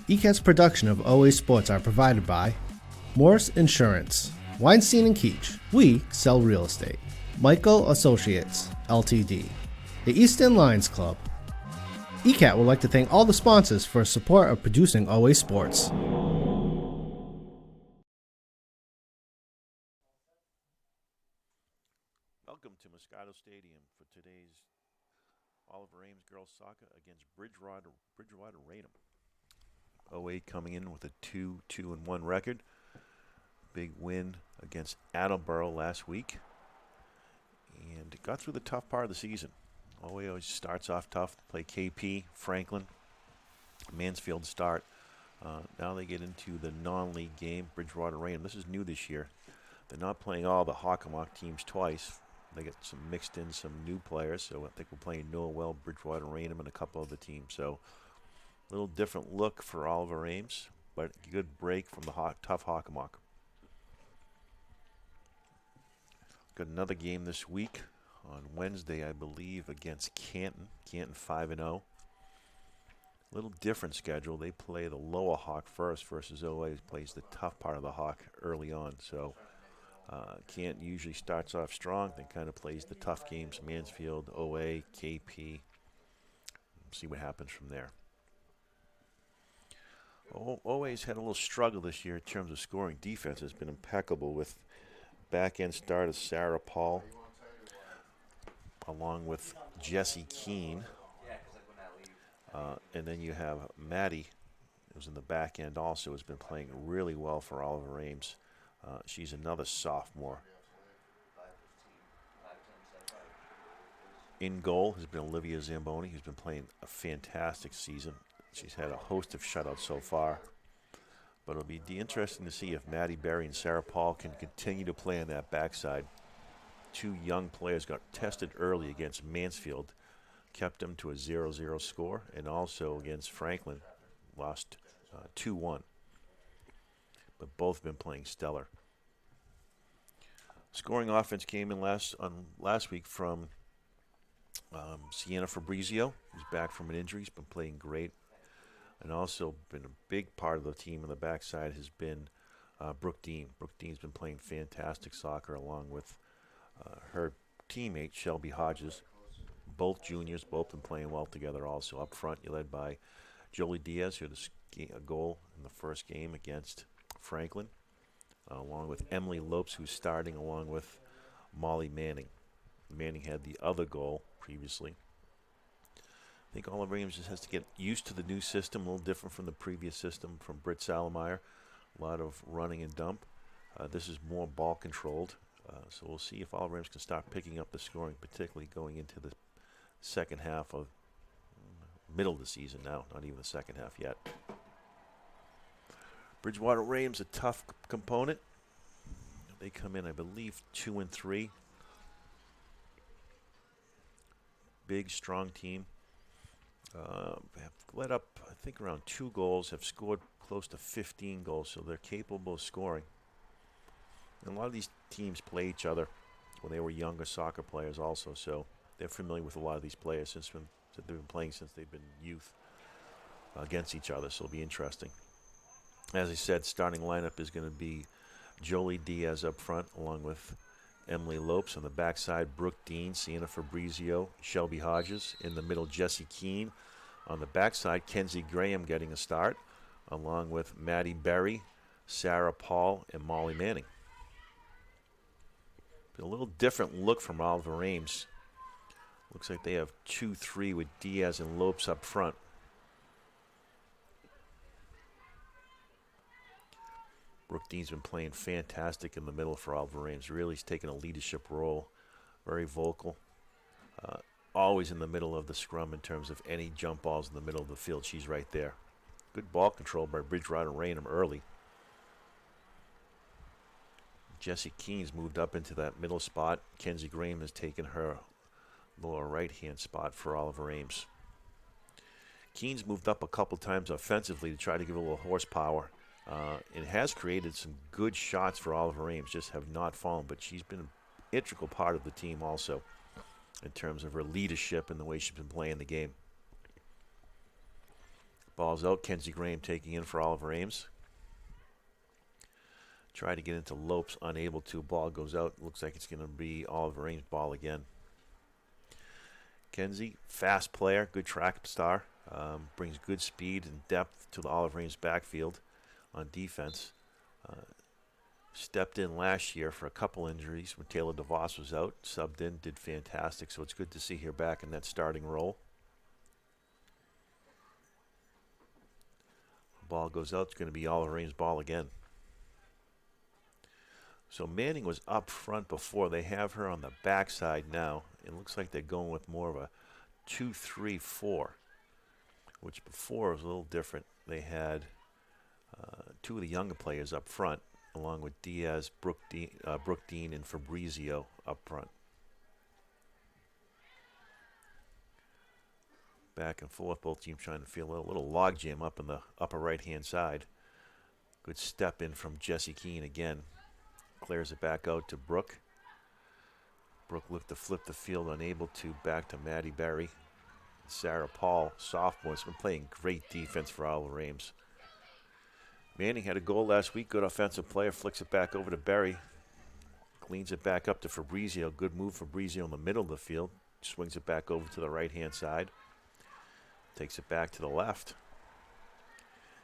ECAT's production of OA Sports are provided by Morse Insurance, Weinstein and Keach, we sell real estate, Michael Associates, Ltd., the Easton Lions Club. ECAT would like to thank all the sponsors for support of producing OA Sports. Welcome to Muscato Stadium for today's Oliver Ames girls soccer against Bridgewater-Raynham. OA coming in with a 2-2-1 record. Big win against Attleboro last week. And it got through the tough part of the season. OA always starts off tough. Play KP, Franklin, Mansfield start. Now they get into the non-league game, Bridgewater-Raynham. This is new this year. They're not playing all the Hockomock teams twice. They get mixed in some new players. So I think we're playing Norwell, Bridgewater-Raynham, and a couple other teams. So a little different look for Oliver Ames, but a good break from the tough Hockomock. Got another game this week on Wednesday, I believe, against Canton. Canton 5-0. A little different schedule. They play the lower Hawk first versus OA plays the tough part of the Hawk early on. So Canton usually starts off strong, then kind of plays the tough games, Mansfield, OA, KP. See what happens from there. OA's had a little struggle this year in terms of scoring. Defense has been impeccable with back-end start of Sarah Paul, along with Jessie Keene. And then you have Maddie, who's in the back end also, has been playing really well for Oliver Ames. She's another sophomore. In goal has been Olivia Zamboni, who's been playing a fantastic season. She's had a host of shutouts so far. But it'll be interesting to see if Maddie Berry and Sarah Paul can continue to play on that backside. Two young players got tested early against Mansfield, kept them to a 0-0 score, and also against Franklin, lost 2-1. But both have been playing stellar. Scoring offense came in last week from Sienna Fabrizio, who's back from an injury. He's been playing great. And also been a big part of the team on the backside has been Brooke Dean. Brooke Dean's been playing fantastic soccer along with her teammate, Shelby Hodges. Both juniors, both been playing well together also. Up front, you're led by Jolie Diaz, who had a goal in the first game against Franklin, along with Emily Lopes, who's starting, along with Molly Manning. Manning had the other goal previously. I think Oliver Ames just has to get used to the new system, a little different from the previous system from Britt Salemeyer. A lot of running and dump. This is more ball controlled. So we'll see if Oliver Ames can start picking up the scoring, particularly going into the second half of middle of the season now, not even the second half yet. Bridgewater-Raynham's a tough component. They come in, I believe, 2-3. Big, strong team. Have let up, I think, around 2 goals, have scored close to 15 goals, so they're capable of scoring. And a lot of these teams play each other when they were younger soccer players also, so they're familiar with a lot of these players since they've been playing since they've been youth against each other, so it'll be interesting. As I said, starting lineup is going to be Jolie Diaz up front, along with Emily Lopes. On the backside, Brooke Dean, Sienna Fabrizio, Shelby Hodges. In the middle, Jessie Keene. On the backside, Kenzie Graham getting a start, along with Maddie Berry, Sarah Paul, and Molly Manning. A little different look from Oliver Ames. Looks like they have 2-3 with Diaz and Lopes up front. Brooke Dean's been playing fantastic in the middle for Oliver Ames. Really, he's taken a leadership role, very vocal. Always in the middle of the scrum in terms of any jump balls in the middle of the field. She's right there. Good ball control by Bridgewater-Raynham early. Jessie Keene's moved up into that middle spot. Kenzie Graham has taken her lower right-hand spot for Oliver Ames. Keene's moved up a couple times offensively to try to give a little horsepower. It has created some good shots for Oliver Ames, just have not fallen, but she's been an integral part of the team also in terms of her leadership and the way she's been playing the game. Ball's out. Kenzie Graham taking in for Oliver Ames. Try to get into Lopes, unable to. Ball goes out. Looks like it's going to be Oliver Ames' ball again. Kenzie, fast player, good track star. Brings good speed and depth to the Oliver Ames backfield on defense. Stepped in last year for a couple injuries when Taylor DeVos was out. Subbed in, did fantastic. So it's good to see her back in that starting role. Ball goes out. It's going to be Oliver Ames' ball again. So Manning was up front before. They have her on the backside now. It looks like they're going with more of a 2-3-4, which before was a little different. They had two of the younger players up front, along with Diaz, Brooke Dean, and Fabrizio up front. Back and forth, both teams trying to feel a little logjam up in the upper right-hand side. Good step in from Jesse Keene again. Clears it back out to Brooke. Brooke looked to flip the field, unable to. Back to Maddie Berry. Sarah Paul, sophomore, has been playing great defense for Oliver Ames. Manning had a goal last week. Good offensive player. Flicks it back over to Berry. Cleans it back up to Fabrizio. Good move, Fabrizio, in the middle of the field. Swings it back over to the right-hand side. Takes it back to the left.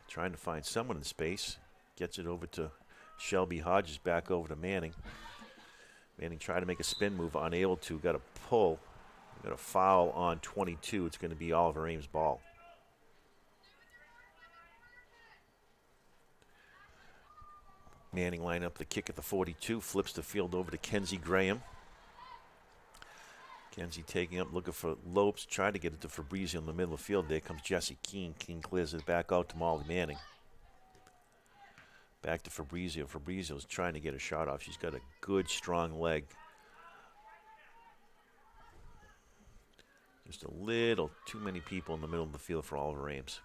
Trying to find someone in space. Gets it over to Shelby Hodges, back over to Manning. Manning tried to make a spin move, unable to. Got a pull. Got a foul on 22. It's going to be Oliver Ames' ball. Manning line up the kick at the 42. Flips the field over to Kenzie Graham. Kenzie taking up, looking for Lopes. Tried to get it to Fabrizio in the middle of the field. There comes Jesse Keene. Keene clears it back out to Molly Manning. Back to Fabrizio. Fabrizio's trying to get a shot off. She's got a good, strong leg. Just a little too many people in the middle of the field for Oliver Ames.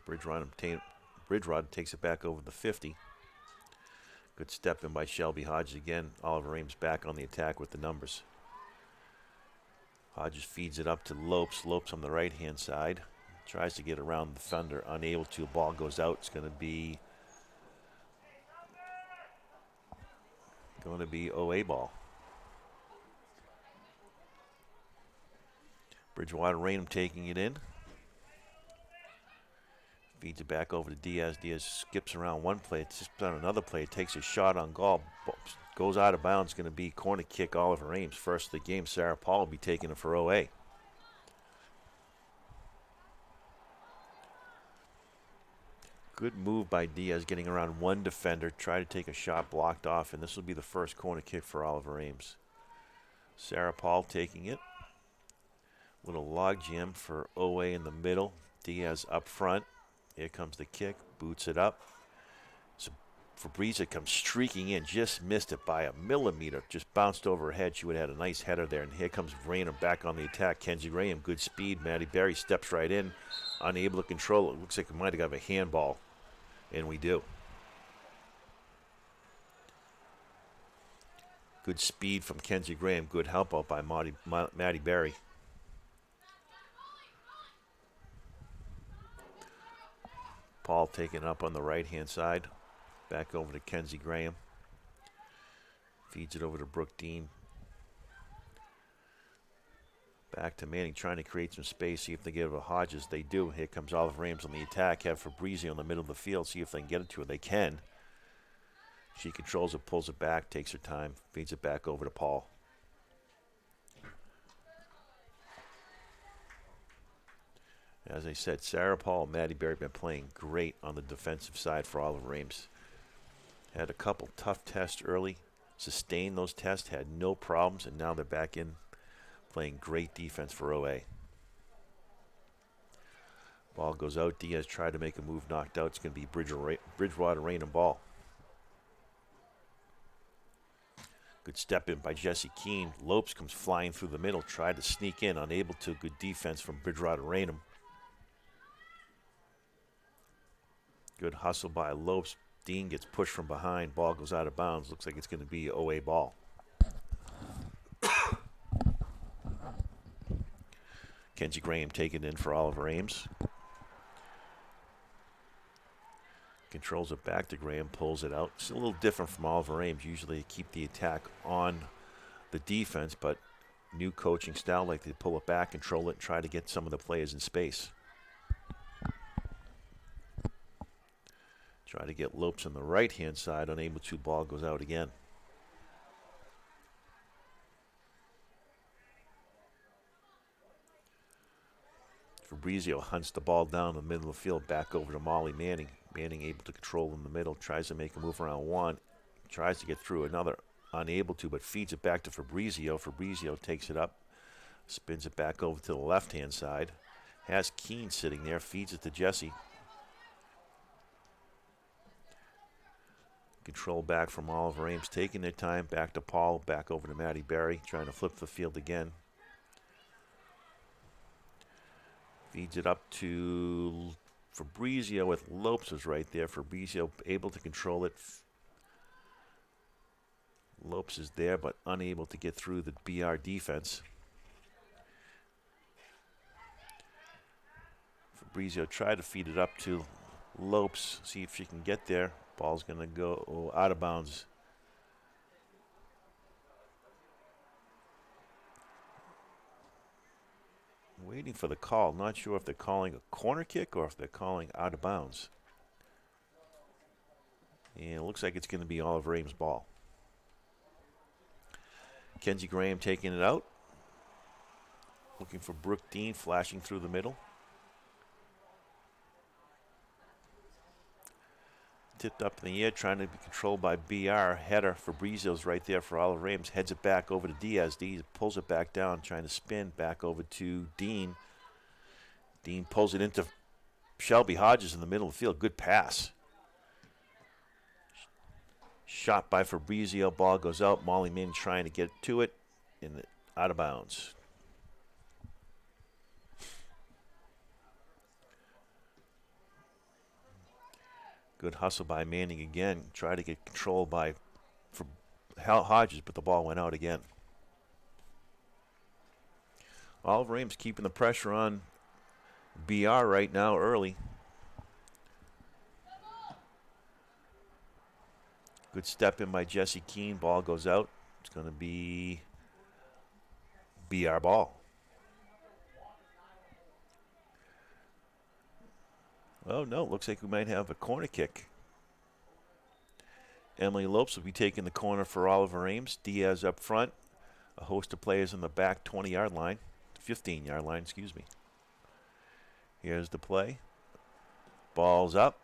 Bridgewater takes it back over the 50. Good step in by Shelby Hodges again. Oliver Ames back on the attack with the numbers. Hodges feeds it up to Lopes. Lopes on the right-hand side. Tries to get around the defender. Unable to. Ball goes out. It's going to be OA ball. Bridgewater-Raynham taking it in. Feeds it back over to Diaz. Diaz skips around one play. It's just on another play. Takes a shot on goal. Goes out of bounds. Going to be corner kick Oliver Ames. First of the game, Sarah Paul will be taking it for OA. Good move by Diaz, getting around one defender. Try to take a shot, blocked off, and this will be the first corner kick for Oliver Ames. Sarah Paul taking it. Little log jam for OA in the middle. Diaz up front. Here comes the kick. Boots it up. So Fabrizio comes streaking in. Just missed it by a millimeter. Just bounced over her head. She would have had a nice header there. And here comes Raynham back on the attack. Kenzie Graham, good speed. Maddie Berry steps right in. Unable to control it. Looks like we might have got a handball. And we do. Good speed from Kenzie Graham. Good help out by Maddie Berry. Paul taking up on the right-hand side. Back over to Kenzie Graham. Feeds it over to Brooke Dean. Back to Manning, trying to create some space, see if they get it to Hodges. They do. Here comes Oliver Ames on the attack. Have Fabrizio in the middle of the field. See if they can get it to her. They can. She controls it, pulls it back, takes her time, feeds it back over to Paul. As I said, Sarah Paul and Maddie Berry have been playing great on the defensive side for Oliver Ames. Had a couple tough tests early, sustained those tests, had no problems, and now they're back in playing great defense for OA. Ball goes out. Diaz tried to make a move, knocked out. It's going to be Bridgewater-Raynham ball. Good step in by Jesse Keene. Lopes comes flying through the middle, tried to sneak in, unable to. Good defense from Bridgewater-Raynham. Good hustle by Lopes. Dean gets pushed from behind. Ball goes out of bounds. Looks like it's going to be OA ball. Kenzie Graham taking in for Oliver Ames. Controls it back to Graham, pulls it out. It's a little different from Oliver Ames. Usually they keep the attack on the defense, but new coaching style, like they pull it back, control it, and try to get some of the players in space. Try to get Lopes on the right-hand side, unable to. Ball goes out again. Fabrizio hunts the ball down the middle of the field, back over to Molly Manning. Manning able to control in the middle, tries to make a move around one, tries to get through another, unable to, but feeds it back to Fabrizio. Fabrizio takes it up, spins it back over to the left-hand side. Has Keene sitting there, feeds it to Jesse. Control back from Oliver Ames, taking their time, back to Paul, back over to Matty Barry, trying to flip the field again. Feeds it up to Fabrizio with Lopes was right there. Fabrizio able to control it. Lopes is there, but unable to get through the BR defense. Fabrizio tried to feed it up to Lopes, see if she can get there. Ball's going to go out of bounds. Waiting for the call. Not sure if they're calling a corner kick or if they're calling out of bounds. And it looks like it's going to be Oliver Ames' ball. Kenzie Graham taking it out. Looking for Brooke Dean, flashing through the middle. Tipped up in the air, trying to be controlled by BR. Header, Fabrizio's right there for Oliver Ames. Heads it back over to Diaz. Diaz pulls it back down, trying to spin back over to Dean. Dean pulls it into Shelby Hodges in the middle of the field. Good pass. Shot by Fabrizio. Ball goes out. Molly Min trying to get to it. And out of bounds. Good hustle by Manning again. Try to get control by Hodges, but the ball went out again. Oliver Ames keeping the pressure on BR right now early. Good step in by Jesse Keene. Ball goes out. It's going to be BR ball. Oh, no, looks like we might have a corner kick. Emily Lopes will be taking the corner for Oliver Ames. Diaz up front. A host of players on the back 20-yard line. 15-yard line, excuse me. Here's the play. Ball's up.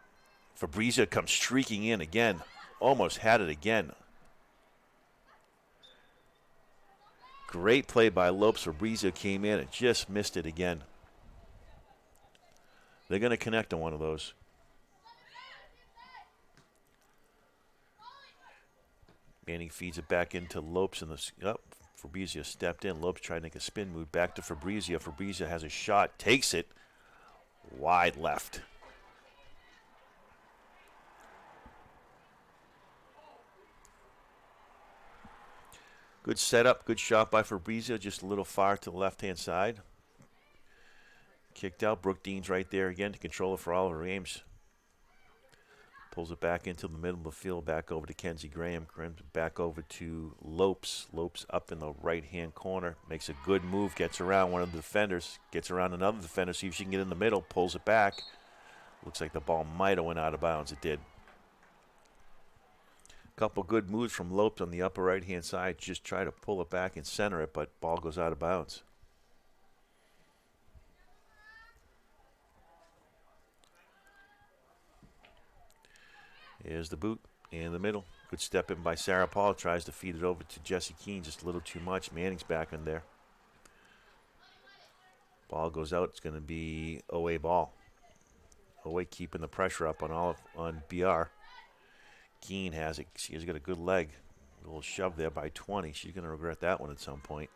Fabrizio comes streaking in again. Almost had it again. Great play by Lopes. Fabrizio came in and just missed it again. They're going to connect on one of those. Manning feeds it back into Lopes. Fabrizio stepped in. Lopes tried to make a spin move back to Fabrizio. Fabrizio has a shot. Takes it. Wide left. Good setup. Good shot by Fabrizio. Just a little far to the left-hand side. Kicked out. Brooke Dean's right there again to control it for Oliver Ames. Pulls it back into the middle of the field, back over to Kenzie Graham. Graham back over to Lopes. Lopes up in the right-hand corner. Makes a good move. Gets around one of the defenders. Gets around another defender. See if she can get in the middle. Pulls it back. Looks like the ball might have went out of bounds. It did. Couple good moves from Lopes on the upper right-hand side. Just try to pull it back and center it, but ball goes out of bounds. Here's the boot in the middle. Good step in by Sarah Paul. Tries to feed it over to Jesse Keene. Just a little too much. Manning's back in there. Ball goes out. It's going to be OA ball. OA keeping the pressure up on BR. Keene has it. She's got a good leg. A little shove there by 20. She's going to regret that one at some point.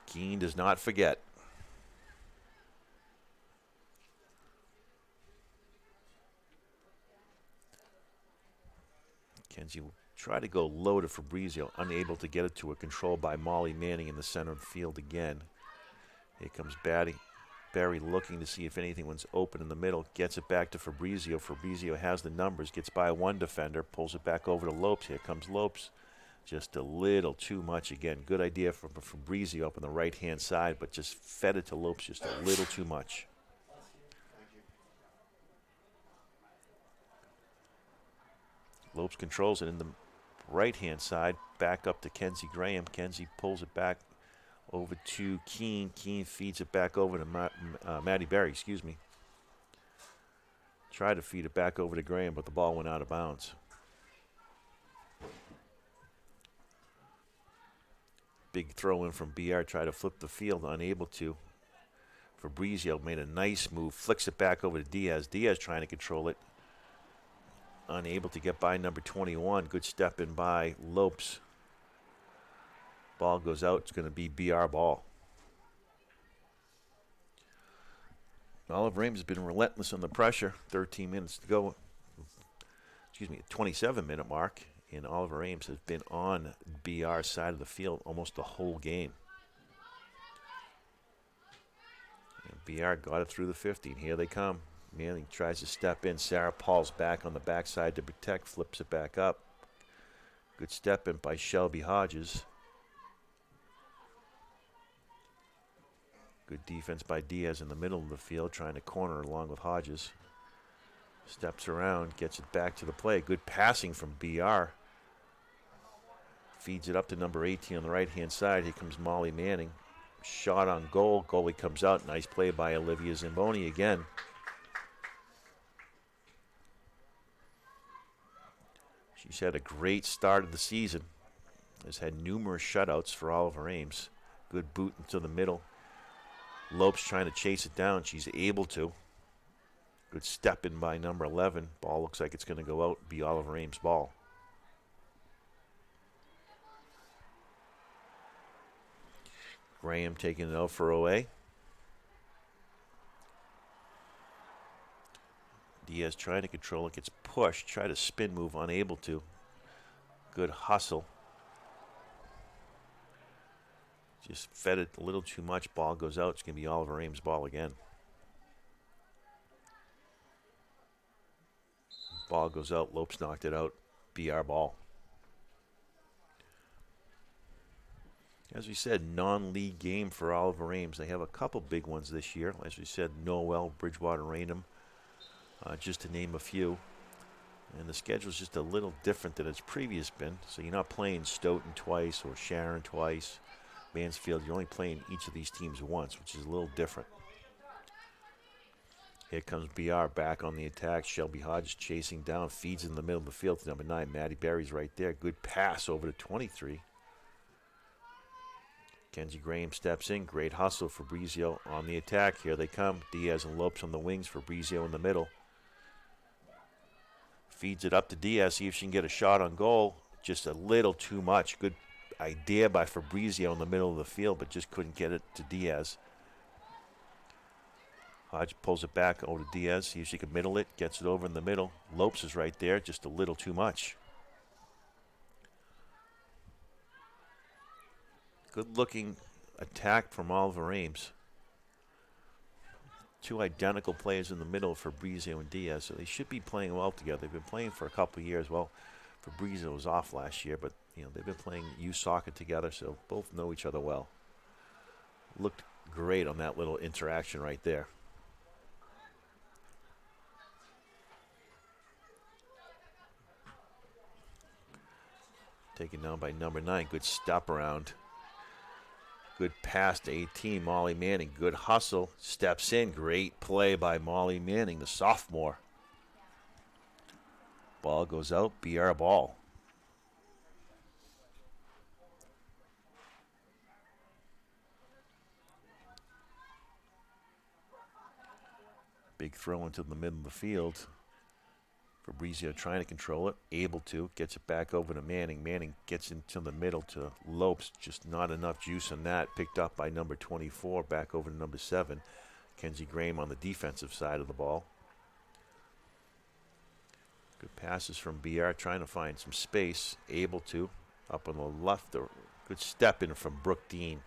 Keene does not forget. Kenzie will try to go low to Fabrizio, unable to get it to a control by Molly Manning in the center of the field again. Here comes Barry Berry looking to see if anything was open in the middle. Gets it back to Fabrizio. Fabrizio has the numbers. Gets by one defender. Pulls it back over to Lopes. Here comes Lopes. Just a little too much again. Good idea from Fabrizio up on the right-hand side, but just fed it to Lopes just a little too much. Lopes controls it in the right-hand side. Back up to Kenzie Graham. Kenzie pulls it back over to Keene. Keene feeds it back over to Matty Berry, excuse me. Tried to feed it back over to Graham, but the ball went out of bounds. Big throw in from BR, tried to flip the field, unable to. Fabrizio made a nice move, flicks it back over to Diaz. Diaz trying to control it. Unable to get by number 21. Good step in by Lopes. Ball goes out. It's going to be BR ball. Olive Ames has been relentless on the pressure. 13 minutes to go. 27-minute mark. And Oliver Ames has been on BR's side of the field almost the whole game. And BR got it through the 50. And here they come. Manning tries to step in. Sarah Paul's back on the backside to protect. Flips it back up. Good step in by Shelby Hodges. Good defense by Diaz in the middle of the field, trying to corner along with Hodges. Steps around, gets it back to the play. Good passing from BR. Feeds it up to number 18 on the right-hand side. Here comes Molly Manning. Shot on goal. Goalie comes out. Nice play by Olivia Zamboni again. She's had a great start of the season. Has had numerous shutouts for Oliver Ames. Good boot into the middle. Lopes trying to chase it down. She's able to. Good step in by number 11. Ball looks like it's going to go out. Be Oliver Ames' ball. Graham taking it out for OA. Diaz trying to control it. Gets pushed. Try to spin move. Unable to. Good hustle. Just fed it a little too much. Ball goes out. It's going to be Oliver Ames' ball again. Ball goes out. Lopes knocked it out. BR ball. As we said, non-league game for Oliver Ames. They have a couple big ones this year. As we said, Noel, Bridgewater-Raynham, just to name a few. And the schedule's just a little different than it's previous been. So you're not playing Stoughton twice or Sharon twice. Mansfield, you're only playing each of these teams once, which is a little different. Here comes BR back on the attack. Shelby Hodges chasing down, feeds in the middle of the field to number 9. Maddie Berry's right there. Good pass over to 23. Kenzie Graham steps in. Great hustle. Fabrizio on the attack. Here they come. Diaz and Lopes on the wings. Fabrizio in the middle. Feeds it up to Diaz. See if she can get a shot on goal. Just a little too much. Good idea by Fabrizio in the middle of the field, but just couldn't get it to Diaz. Hodge pulls it back over to Diaz. See if she can middle it. Gets it over in the middle. Lopes is right there. Just a little too much. Good-looking attack from Oliver Ames. Two identical players in the middle, Fabrizio and Diaz, so they should be playing well together. They've been playing for a couple of years. Well, Fabrizio was off last year, but they've been playing youth soccer together, so both know each other well. Looked great on that little interaction right there. Taken down by number 9. Good stop around. Good pass to 18, Molly Manning. Good hustle. Steps in. Great play by Molly Manning, the sophomore. Ball goes out. BR ball. Big throw into the middle of the field. Fabrizio trying to control it, able to, gets it back over to Manning. Manning gets into the middle to Lopes, just not enough juice on that. Picked up by number 24, back over to number 7. Kenzie Graham on the defensive side of the ball. Good passes from BR, trying to find some space, able to. Up on the left, good step in from Brooke Dean.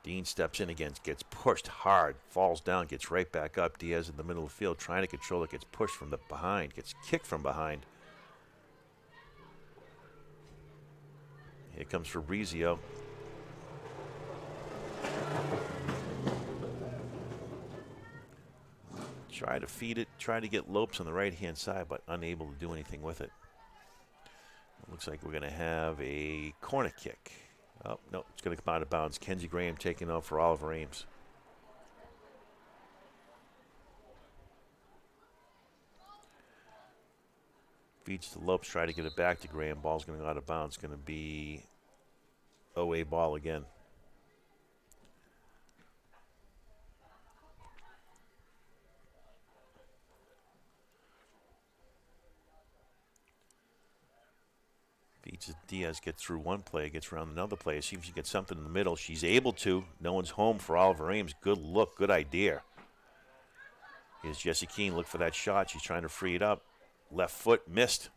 Dean steps in again, gets pushed hard, falls down, gets right back up. Diaz in the middle of the field trying to control it, gets pushed from the behind, gets kicked from behind. Here comes Fabrizio. Try to feed it, try to get Lopes on the right-hand side, but unable to do anything with it. It looks like we're going to have a corner kick. Oh, no, it's going to come out of bounds. Kenzie Graham taking off for Oliver Ames. Feeds to Lopes, try to get it back to Graham. Ball's going to go out of bounds. Going to be OA ball again. Feeds to Diaz, gets through one play, gets around another play. See if she gets something in the middle. She's able to. No one's home for Oliver Ames. Good look, good idea. Here's Jessie Keene. Look for that shot. She's trying to free it up. Left foot, missed.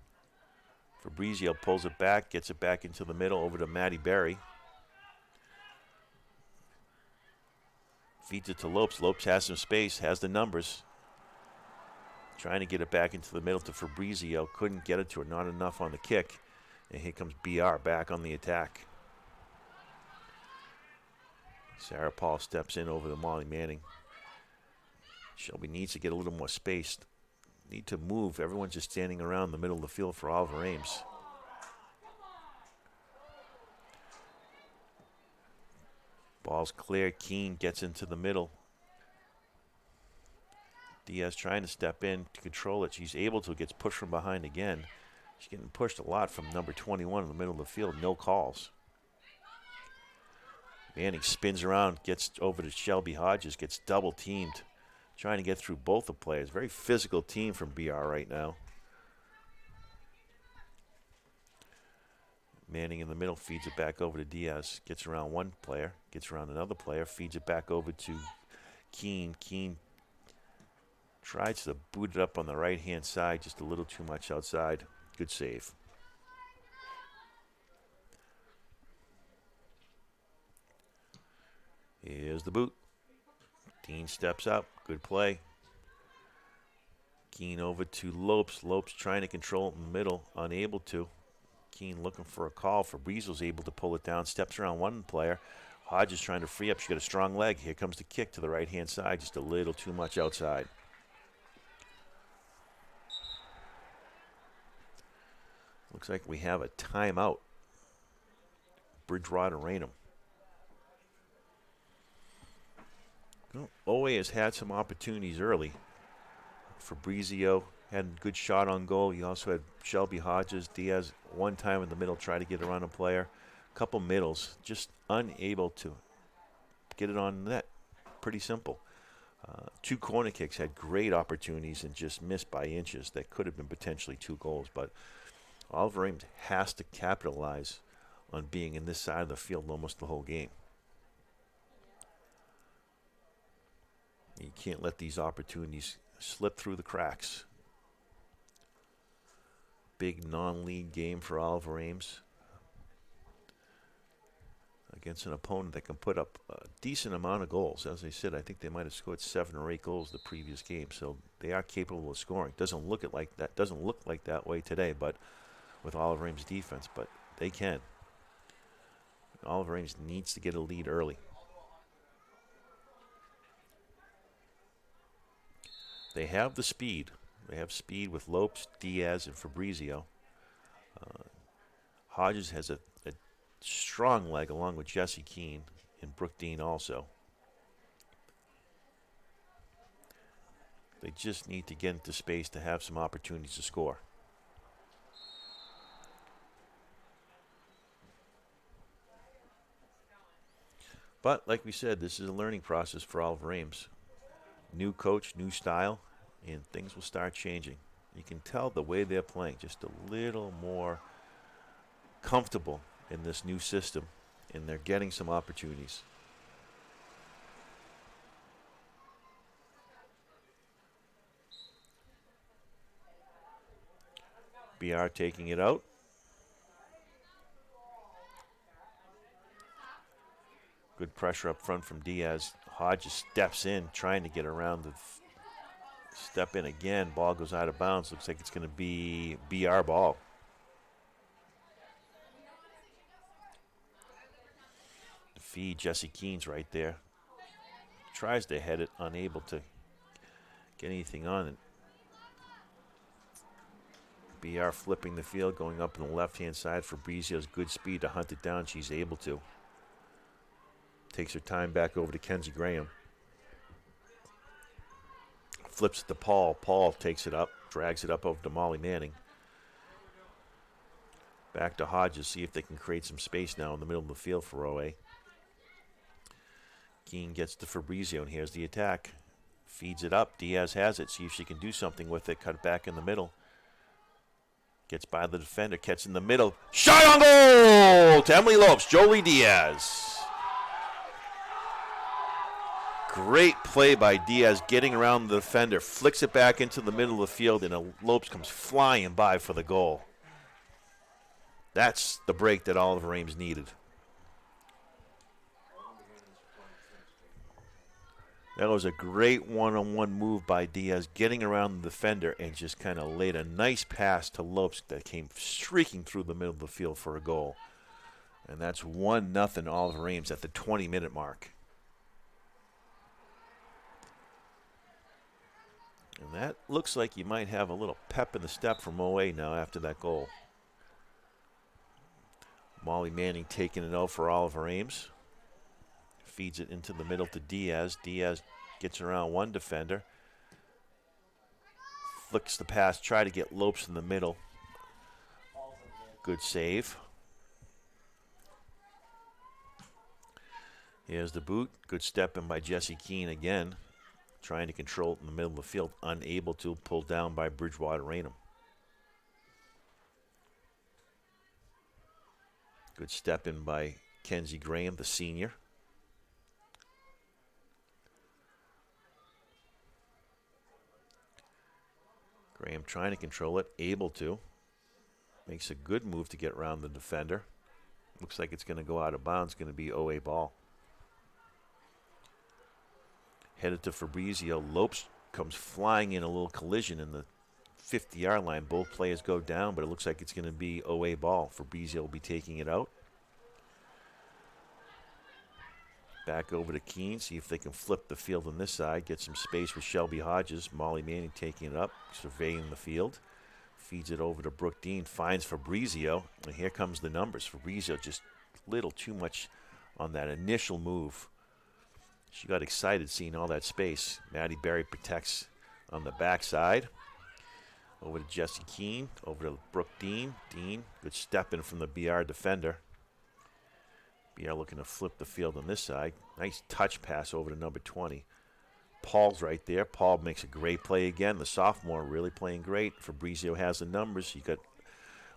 Fabrizio pulls it back, gets it back into the middle, over to Maddie Berry. Feeds it to Lopes. Lopes has some space, has the numbers. Trying to get it back into the middle to Fabrizio. Couldn't get it to her, not enough on the kick. And here comes BR back on the attack. Sarah Paul steps in over to Molly Manning. Shelby needs to get a little more space. Need to move. Everyone's just standing around the middle of the field for Oliver Ames. Ball's clear. Keene gets into the middle. Diaz trying to step in to control it. She's able to. Gets pushed from behind again. She's getting pushed a lot from number 21 in the middle of the field. No calls. Manning spins around, gets over to Shelby Hodges, gets double teamed. Trying to get through both the players. Very physical team from BR right now. Manning in the middle feeds it back over to Diaz. Gets around one player, gets around another player, feeds it back over to Keene. Keene tries to boot it up on the right-hand side, just a little too much outside. Good save. Here's the boot. Dean steps up. Good play. Keene over to Lopes. Lopes trying to control it in the middle. Unable to. Keene looking for a call. Fabrizio's able to pull it down. Steps around one player. Hodges trying to free up. She got a strong leg. Here comes the kick to the right-hand side. Just a little too much outside. Looks like we have a timeout. Bridgewater-Raynham. Well, OA has had some opportunities early. Fabrizio had a good shot on goal. You also had Shelby Hodges. Diaz one time in the middle, tried to get around a player. Couple middles, just unable to get it on net. Pretty simple. Two corner kicks, had great opportunities and just missed by inches. That could have been potentially 2 goals. But Oliver Ames has to capitalize on being in this side of the field almost the whole game. You can't let these opportunities slip through the cracks. Big non-league game for Oliver Ames against an opponent that can put up a decent amount of goals. As I said, I think they might have scored 7 or 8 goals the previous game, so they are capable of scoring. Doesn't look like that way today, but with Oliver Ames' defense, but they can. Oliver Ames needs to get a lead early. They have the speed. They have speed with Lopes, Diaz, and Fabrizio. Hodges has a strong leg along with Jessie Keene and Brooke Dean also. They just need to get into space to have some opportunities to score. But like we said, this is a learning process for Oliver Ames. New coach, new style, and things will start changing. You can tell the way they're playing, just a little more comfortable in this new system, and they're getting some opportunities. BR taking it out. Good pressure up front from Diaz. Hodges steps in, trying to get around the step in again. Ball goes out of bounds. Looks like it's going to be BR ball. The feed, Jesse Keen's right there. Tries to head it, unable to get anything on it. BR flipping the field, going up on the left-hand side. Fabrizio's good speed to hunt it down. She's able to. Takes her time back over to Kenzie Graham. Flips it to Paul. Paul takes it up, drags it up over to Molly Manning. Back to Hodges, see if they can create some space now in the middle of the field for OA. Keene gets to Fabrizio, and here's the attack. Feeds it up. Diaz has it. See if she can do something with it. Cut it back in the middle. Gets by the defender. Gets in the middle. Shot on goal to Emily Lopes. Jolie Diaz. Great play by Diaz getting around the defender. Flicks it back into the middle of the field, and Lopes comes flying by for the goal. That's the break that Oliver Ames needed. That was a great one-on-one move by Diaz, getting around the defender and just kind of laid a nice pass to Lopes that came streaking through the middle of the field for a goal. And that's 1-0 Oliver Ames at the 20-minute mark. And that looks like you might have a little pep in the step from OA now after that goal. Molly Manning taking it out for Oliver Ames. Feeds it into the middle to Diaz. Diaz gets around one defender. Flicks the pass, try to get Lopes in the middle. Good save. Here's the boot. Good step in by Jesse Keene again. Trying to control it in the middle of the field. Unable to, pulled down by Bridgewater-Raynham. Good step in by Kenzie Graham, the senior. Graham trying to control it, able to. Makes a good move to get around the defender. Looks like it's going to go out of bounds, going to be OA ball. Headed to Fabrizio. Lopes comes flying in a little collision in the 50-yard line. Both players go down, but it looks like it's going to be OA ball. Fabrizio will be taking it out. Back over to Keene, see if they can flip the field on this side, get some space with Shelby Hodges. Molly Manning taking it up, surveying the field. Feeds it over to Brooke Dean, finds Fabrizio, and here comes the numbers. Fabrizio just a little too much on that initial move. She got excited seeing all that space. Maddie Berry protects on the backside. Over to Jesse Keene, over to Brooke Dean. Dean, good step in from the BR defender. BR looking to flip the field on this side. Nice touch pass over to number 20. Paul's right there. Paul makes a great play again. The sophomore really playing great. Fabrizio has the numbers. You got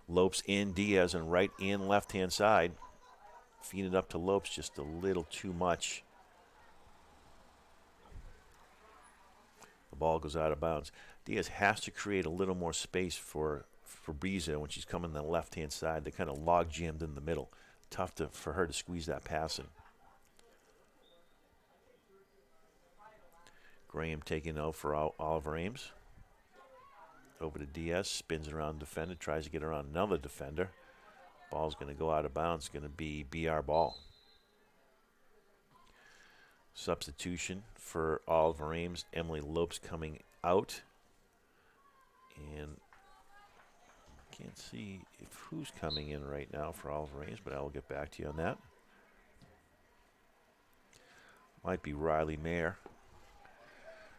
Lopes in, Diaz on right and left-hand side. Feed it up to Lopes just a little too much. The ball goes out of bounds. Diaz has to create a little more space for Fabrizio when she's coming on the left-hand side. They kind of log-jammed in the middle. Tough for her to squeeze that pass in. Graham taking out for Oliver Ames. Over to Diaz, spins around defender, tries to get around another defender. Ball's going to go out of bounds, going to be BR ball. Substitution for Oliver Ames, Emily Lopes coming out. And can't see who's coming in right now for Oliver Ames, but I'll get back to you on that. Might be Riley Mayer,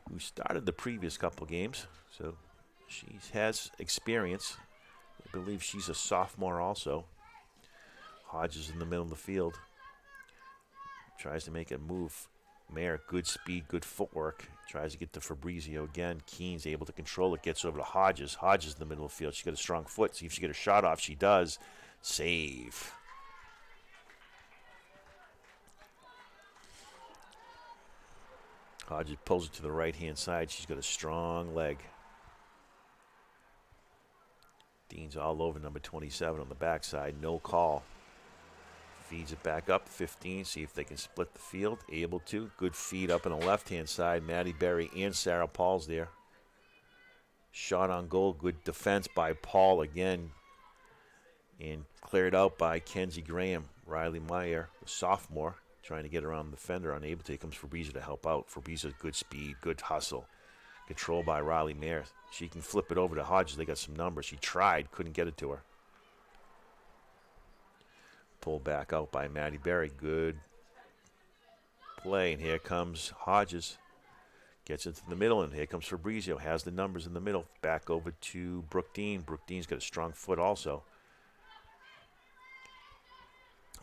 who started the previous couple games, so she has experience. I believe she's a sophomore also. Hodges in the middle of the field. Tries to make a move. Mayer, good speed, good footwork. Tries to get to Fabrizio again. Keene's able to control it. Gets over to Hodges. Hodges in the middle of the field. She's got a strong foot. See if she get a shot off. She does. Save. Hodges pulls it to the right-hand side. She's got a strong leg. Dean's all over number 27 on the backside. No call. Feeds it back up, 15, see if they can split the field. Able to. Good feed up on the left-hand side. Maddie Berry and Sarah Paul's there. Shot on goal. Good defense by Paul again. And cleared out by Kenzie Graham. Riley Meyer, the sophomore, trying to get around the defender. Unable to. Here comes Fabrizio to help out. Fabrizio, good speed, good hustle. Control by Riley Mayer. She can flip it over to Hodges. They got some numbers. She tried, couldn't get it to her. Pulled back out by Maddie Berry. Good play. And here comes Hodges. Gets into the middle, and here comes Fabrizio. Has the numbers in the middle. Back over to Brooke Dean. Brooke Dean's got a strong foot also.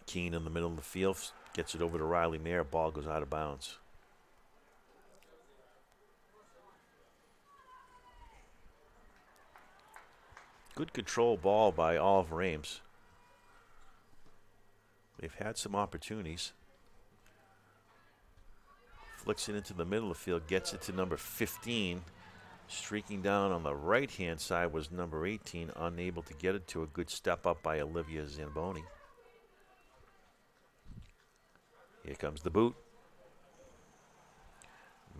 Keene in the middle of the field. Gets it over to Riley Mayer. Ball goes out of bounds. Good control ball by Oliver Ames. They've had some opportunities. Flicks it into the middle of the field, gets it to number 15. Streaking down on the right-hand side was number 18, unable to get it to a good step up by Olivia Zamboni. Here comes the boot.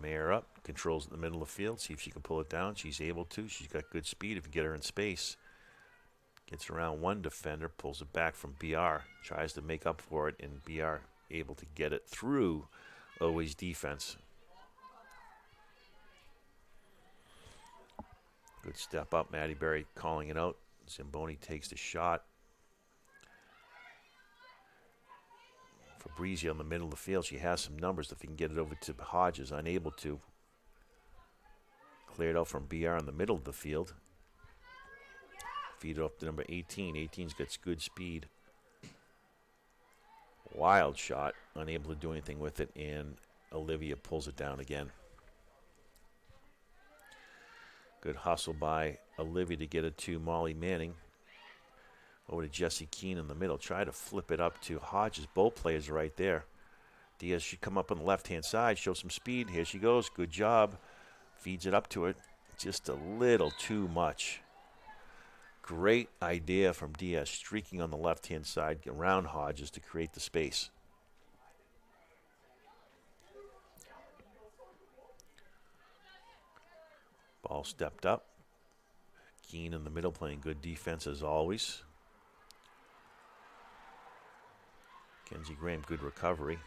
Mayer up, controls in the middle of the field, see if she can pull it down. She's able to. She's got good speed if you get her in space. Gets around one defender, pulls it back from BR, tries to make up for it, and BR able to get it through Owe's defense. Good step up, Maddie Berry calling it out. Zamboni takes the shot. Fabrizio in the middle of the field. She has some numbers if he can get it over to Hodges, unable to. Cleared out from BR in the middle of the field. Feed it up to number 18. 18's got good speed. Wild shot. Unable to do anything with it, and Olivia pulls it down again. Good hustle by Olivia to get it to Molly Manning. Over to Jessie Keene in the middle. Try to flip it up to Hodges. Both players are right there. Diaz should come up on the left-hand side, show some speed. Here she goes. Good job. Feeds it up to it. Just a little too much. Great idea from Diaz, streaking on the left-hand side around Hodges to create the space. Ball stepped up. Keene in the middle playing good defense as always. Kenzie Graham, good recovery.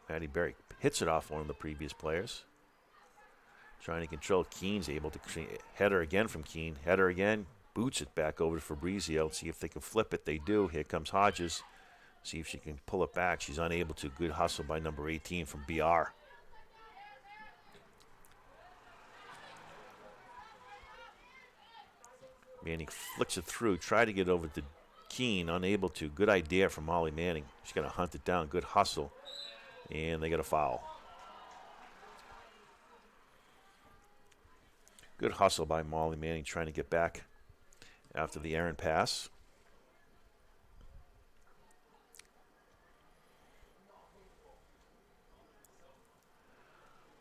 Maddie Berry hits it off one of the previous players. Trying to control. Keene's able to header again from Keene. Header again. Boots it back over to Fabrizio. See if they can flip it. They do. Here comes Hodges. See if she can pull it back. She's unable to. Good hustle by number 18 from BR. Manning flicks it through. Try to get over to Keene. Unable to. Good idea from Molly Manning. She's going to hunt it down. Good hustle. And they got a foul. Good hustle by Molly Manning trying to get back after the errant pass.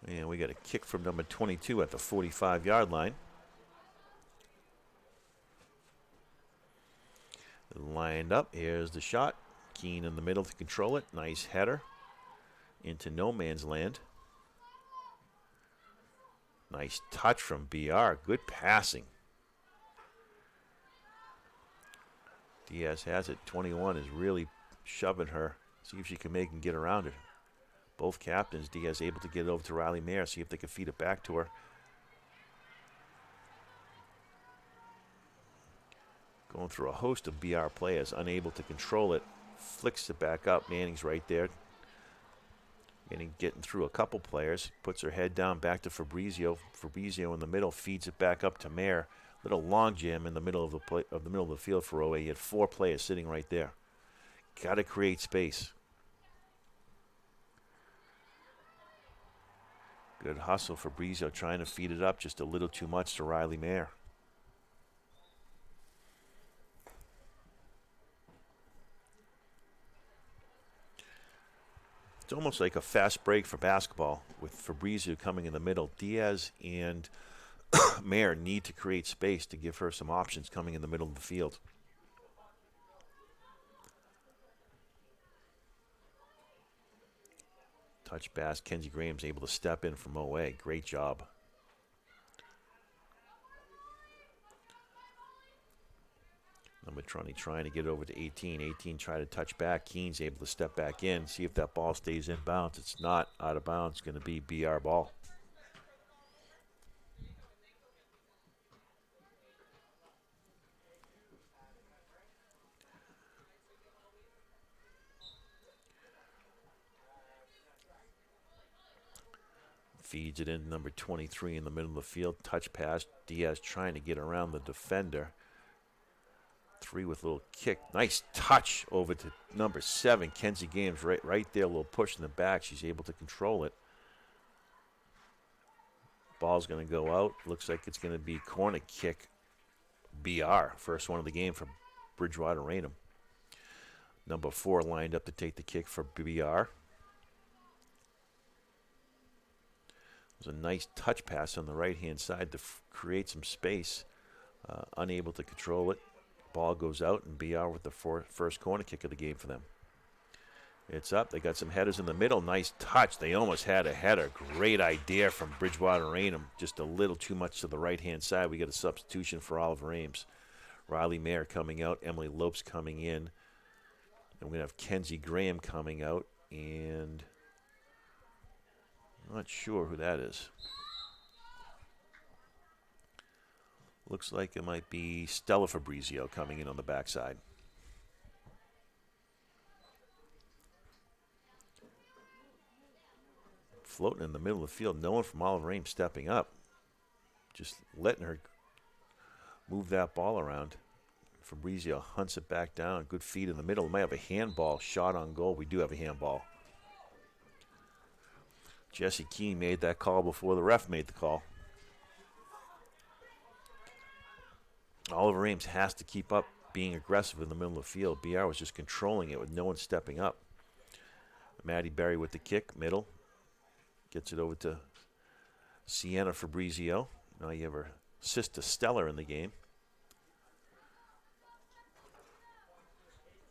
And we got a kick from number 22 at the 45-yard line. Lined up. Here's the shot. Keene in the middle to control it. Nice header into no man's land. Nice touch from BR. Good passing. Diaz has it. 21 is really shoving her. See if she can make and get around it. Both captains. Diaz able to get it over to Riley Mayer. See if they can feed it back to her. Going through a host of BR players. Unable to control it. Flicks it back up. Manning's right there. Manning getting through a couple players. Puts her head down back to Fabrizio. Fabrizio in the middle. Feeds it back up to Mayer. Little long jam in the middle of the field for OA. He had 4 players sitting right there. Got to create space. Good hustle. Fabrizio trying to feed it up just a little too much to Riley Mayer. It's almost like a fast break for basketball with Fabrizio coming in the middle. Diaz and Mayer need to create space to give her some options coming in the middle of the field. Touch pass. Kenzie Graham's able to step in from OA. Great job. Number 20 trying to get over to 18. 18 try to touch back. Keene's able to step back in. See if that ball stays in bounds. It's not out of bounds. It's going to be BR ball. Feeds it in number 23 in the middle of the field. Touch pass. Diaz trying to get around the defender. 3 with a little kick. Nice touch over to number 7. Kenzie Games right there. A little push in the back. She's able to control it. Ball's going to go out. Looks like it's going to be corner kick. BR. First one of the game for Bridgewater-Raynham. Number 4 lined up to take the kick for BR. It was a nice touch pass on the right-hand side to create some space. Unable to control it. Ball goes out, and BR with the first corner kick of the game for them. It's up. They got some headers in the middle. Nice touch. They almost had a header. Great idea from Bridgewater-Raynham. Just a little too much to the right-hand side. We got a substitution for Oliver Ames. Riley Mayer coming out. Emily Lopes coming in. And we're going to have Kenzie Graham coming out. And I'm not sure who that is. Looks like it might be Stella Fabrizio coming in on the backside. Floating in the middle of the field. No one from Oliver Ames stepping up. Just letting her move that ball around. Fabrizio hunts it back down. Good feed in the middle. Might have a handball shot on goal. We do have a handball. Jesse Keene made that call before the ref made the call. Oliver Ames has to keep up being aggressive in the middle of the field. BR was just controlling it with no one stepping up. Maddie Berry with the kick, middle. Gets it over to Sienna Fabrizio. Now you have her sister Stella in the game.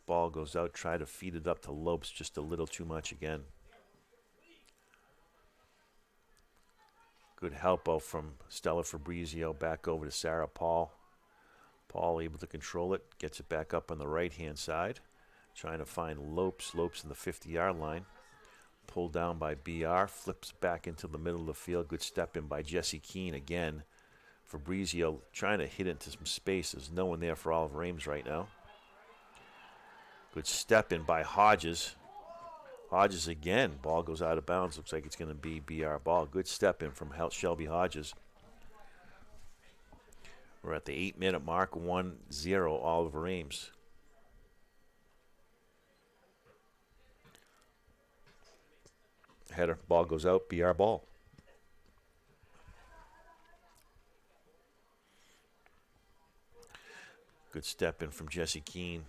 Ball goes out, try to feed it up to Lopes, just a little too much again. Good help out from Stella Fabrizio, back over to Sarah Paul. Paul able to control it, gets it back up on the right-hand side. Trying to find Lopes. Lopes in the 50-yard line. Pulled down by BR, flips back into the middle of the field. Good step in by Jesse Keene again. Fabrizio trying to hit into some space. There's no one there for Oliver Ames right now. Good step in by Hodges. Hodges again. Ball goes out of bounds. Looks like it's going to be BR ball. Good step in from Shelby Hodges. We're at the 8-minute mark. 1-0 Oliver Ames. Header. Ball goes out. BR ball. Good step in from Jesse Keene.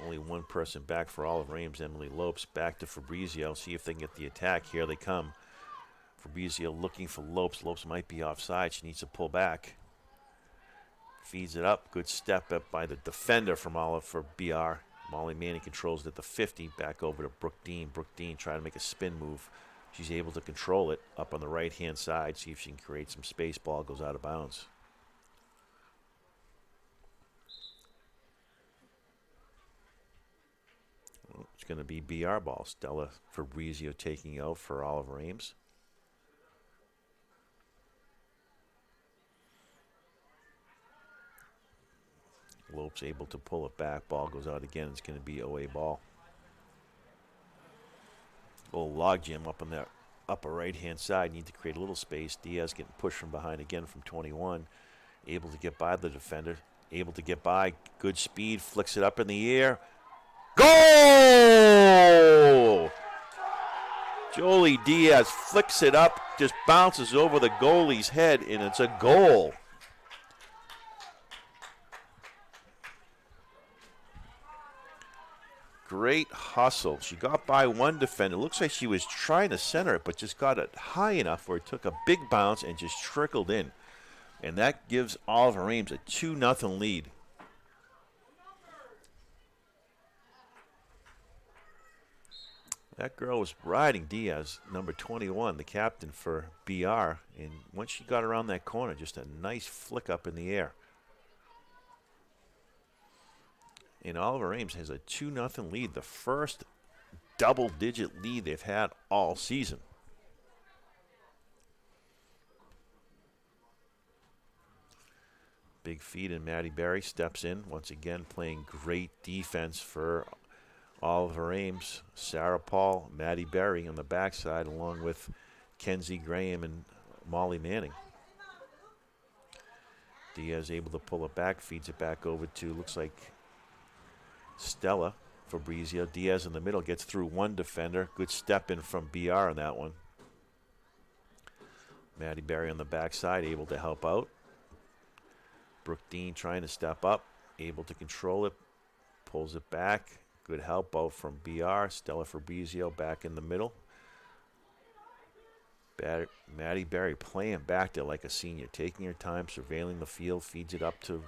Only one person back for Oliver Ames. Emily Lopes back to Fabrizio. See if they can get the attack. Here they come. Fabrizio looking for Lopes. Lopes might be offside. She needs to pull back. Feeds it up. Good step up by the defender from Oliver for BR. Molly Manning controls it at the 50. Back over to Brooke Dean. Brooke Dean trying to make a spin move. She's able to control it up on the right-hand side. See if she can create some space. Ball goes out of bounds. It's going to be BR ball. Stella Fabrizio taking out for Oliver Ames. Lopes able to pull it back. Ball goes out again. It's going to be OA ball. Little log jam up on that upper right-hand side. Need to create a little space. Diaz getting pushed from behind again from 21. Able to get by the defender. Able to get by. Good speed. Flicks it up in the air. Goal! Jolie Diaz flicks it up. Just bounces over the goalie's head, and it's a goal. Great hustle. She got by one defender. Looks like she was trying to center it, but just got it high enough where it took a big bounce and just trickled in. And that gives Oliver Ames a 2-0 lead. That girl was riding Diaz, number 21, the captain for BR. And once she got around that corner, just a nice flick up in the air. And Oliver Ames has a 2-0 lead, the first double-digit lead they've had all season. Big feed, and Maddie Berry steps in, once again playing great defense for Oliver Ames. Sarah Paul, Maddie Berry on the backside, along with Kenzie Graham and Molly Manning. Diaz able to pull it back, feeds it back over to, looks like, Stella Fabrizio. Diaz in the middle, gets through one defender. Good step in from BR on that one. Maddie Berry on the backside, able to help out. Brooke Dean trying to step up, able to control it, pulls it back. Good help out from BR. Stella Fabrizio back in the middle. Maddie Berry playing back there like a senior, taking her time, surveilling the field, feeds it up to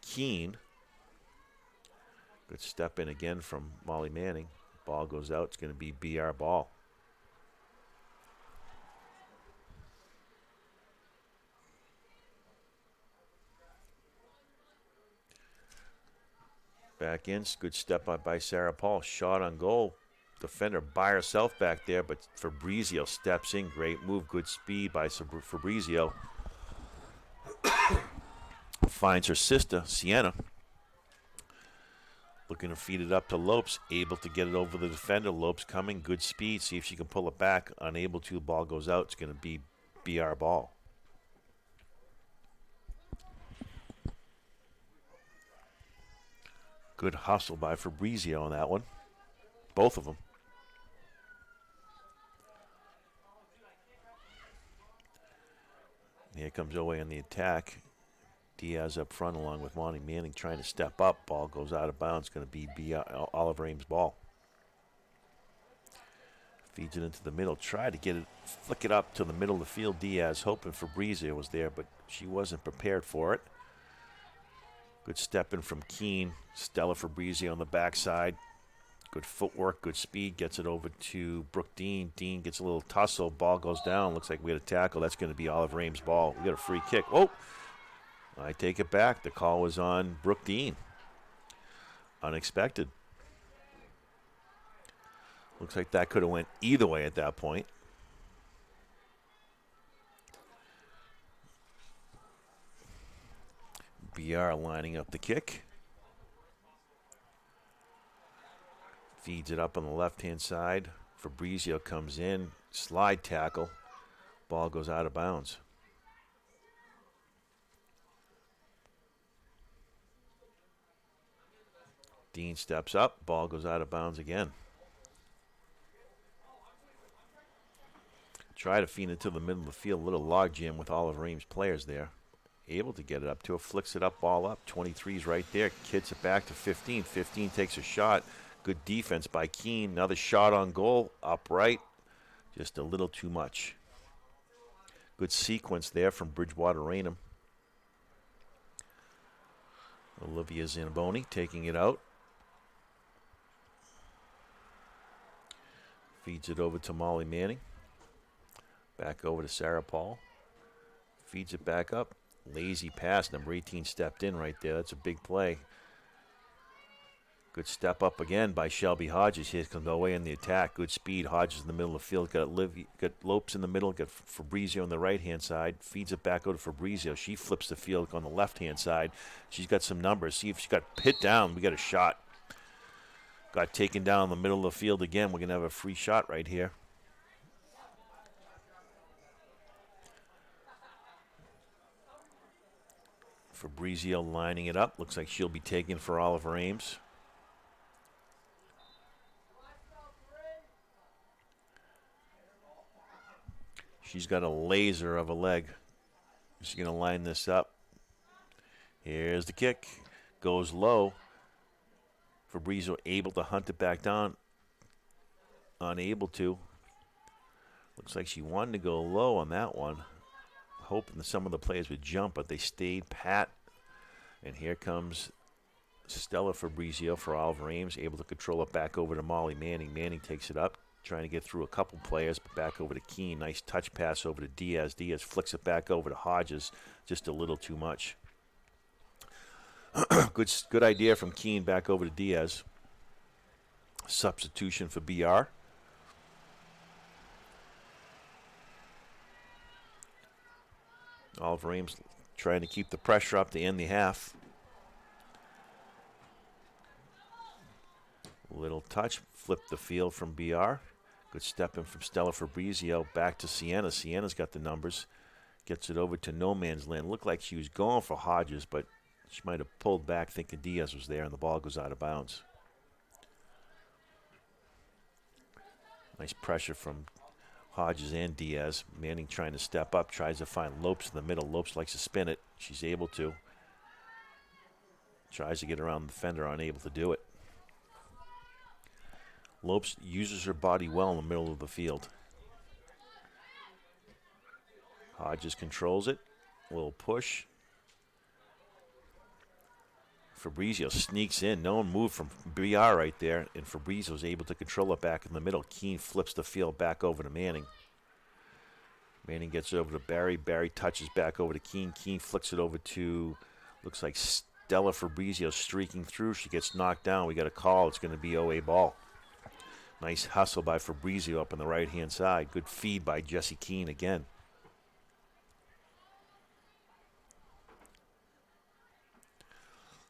Keene. Good step in again from Molly Manning. Ball goes out. It's going to be BR ball. Back in. Good step up by Sarah Paul. Shot on goal. Defender by herself back there, but Fabrizio steps in. Great move. Good speed by Fabrizio. Finds her sister, Sienna. Looking to feed it up to Lopes. Able to get it over the defender. Lopes coming. Good speed. See if she can pull it back. Unable to. Ball goes out. It's going to be BR ball. Good hustle by Fabrizio on that one. Both of them. Here comes Owe on the attack. Diaz up front along with Monty Manning trying to step up. Ball goes out of bounds. Going to be Oliver Ames' ball. Feeds it into the middle. Tried to get it, flick it up to the middle of the field. Diaz hoping Fabrizio was there, but she wasn't prepared for it. Good step in from Keene. Stella Fabrizio on the backside. Good footwork, good speed. Gets it over to Brooke Dean. Dean gets a little tussle. Ball goes down. Looks like we had a tackle. That's going to be Oliver Ames' ball. We got a free kick. Oh, I take it back. The call was on Brooke Dean. Unexpected. Looks like that could have went either way at that point. BR lining up the kick. Feeds it up on the left-hand side. Fabrizio comes in. Slide tackle. Ball goes out of bounds. Dean steps up. Ball goes out of bounds again. Try to feed it to the middle of the field. A little log jam with Oliver Ames players there. Able to get it up to her. Flicks it up, ball up. 23's right there. Kicks it back to 15. 15 takes a shot. Good defense by Keene. Another shot on goal. Upright. Just a little too much. Good sequence there from Bridgewater-Raynham. Olivia Zamboni taking it out. Feeds it over to Molly Manning. Back over to Sarah Paul. Feeds it back up. Lazy pass. Number 18 stepped in right there. That's a big play. Good step up again by Shelby Hodges. Here comes away in the attack. Good speed. Hodges in the middle of the field. Got Lopes in the middle. Got Fabrizio on the right-hand side. Feeds it back over to Fabrizio. She flips the field on the left-hand side. She's got some numbers. See if she got hit down. We got a shot. Got taken down in the middle of the field again. We're going to have a free shot right here. Fabrizio lining it up. Looks like she'll be taken for Oliver Ames. She's got a laser of a leg. She's going to line this up. Here's the kick. Goes low. Fabrizio able to hunt it back down. Unable to. Looks like she wanted to go low on that one. Hoping that some of the players would jump, but they stayed pat. And here comes Stella Fabrizio for Oliver Ames, able to control it back over to Molly Manning. Manning takes it up, trying to get through a couple players, but back over to Keene. Nice touch pass over to Diaz. Diaz flicks it back over to Hodges, just a little too much. Good idea from Keene back over to Diaz. Substitution for BR. Oliver Ames trying to keep the pressure up to end the half. Little touch, flip the field from BR. Good step in from Stella Fabrizio, back to Sienna. Sienna's got the numbers. Gets it over to no man's land. Looked like she was going for Hodges, but she might have pulled back thinking Diaz was there, and the ball goes out of bounds. Nice pressure from Hodges and Diaz. Manning trying to step up, tries to find Lopes in the middle. Lopes likes to spin it. She's able to. Tries to get around the defender, unable to do it. Lopes uses her body well in the middle of the field. Hodges controls it. A little push. Fabrizio sneaks in. No move from BR right there, and Fabrizio's able to control it back in the middle. Keene flips the field back over to Manning. Manning gets over to Barry. Barry touches back over to Keene. Keene flicks it over to, looks like Stella Fabrizio streaking through. She gets knocked down. We got a call. It's going to be OA ball. Nice hustle by Fabrizio up on the right-hand side. Good feed by Jesse Keene again.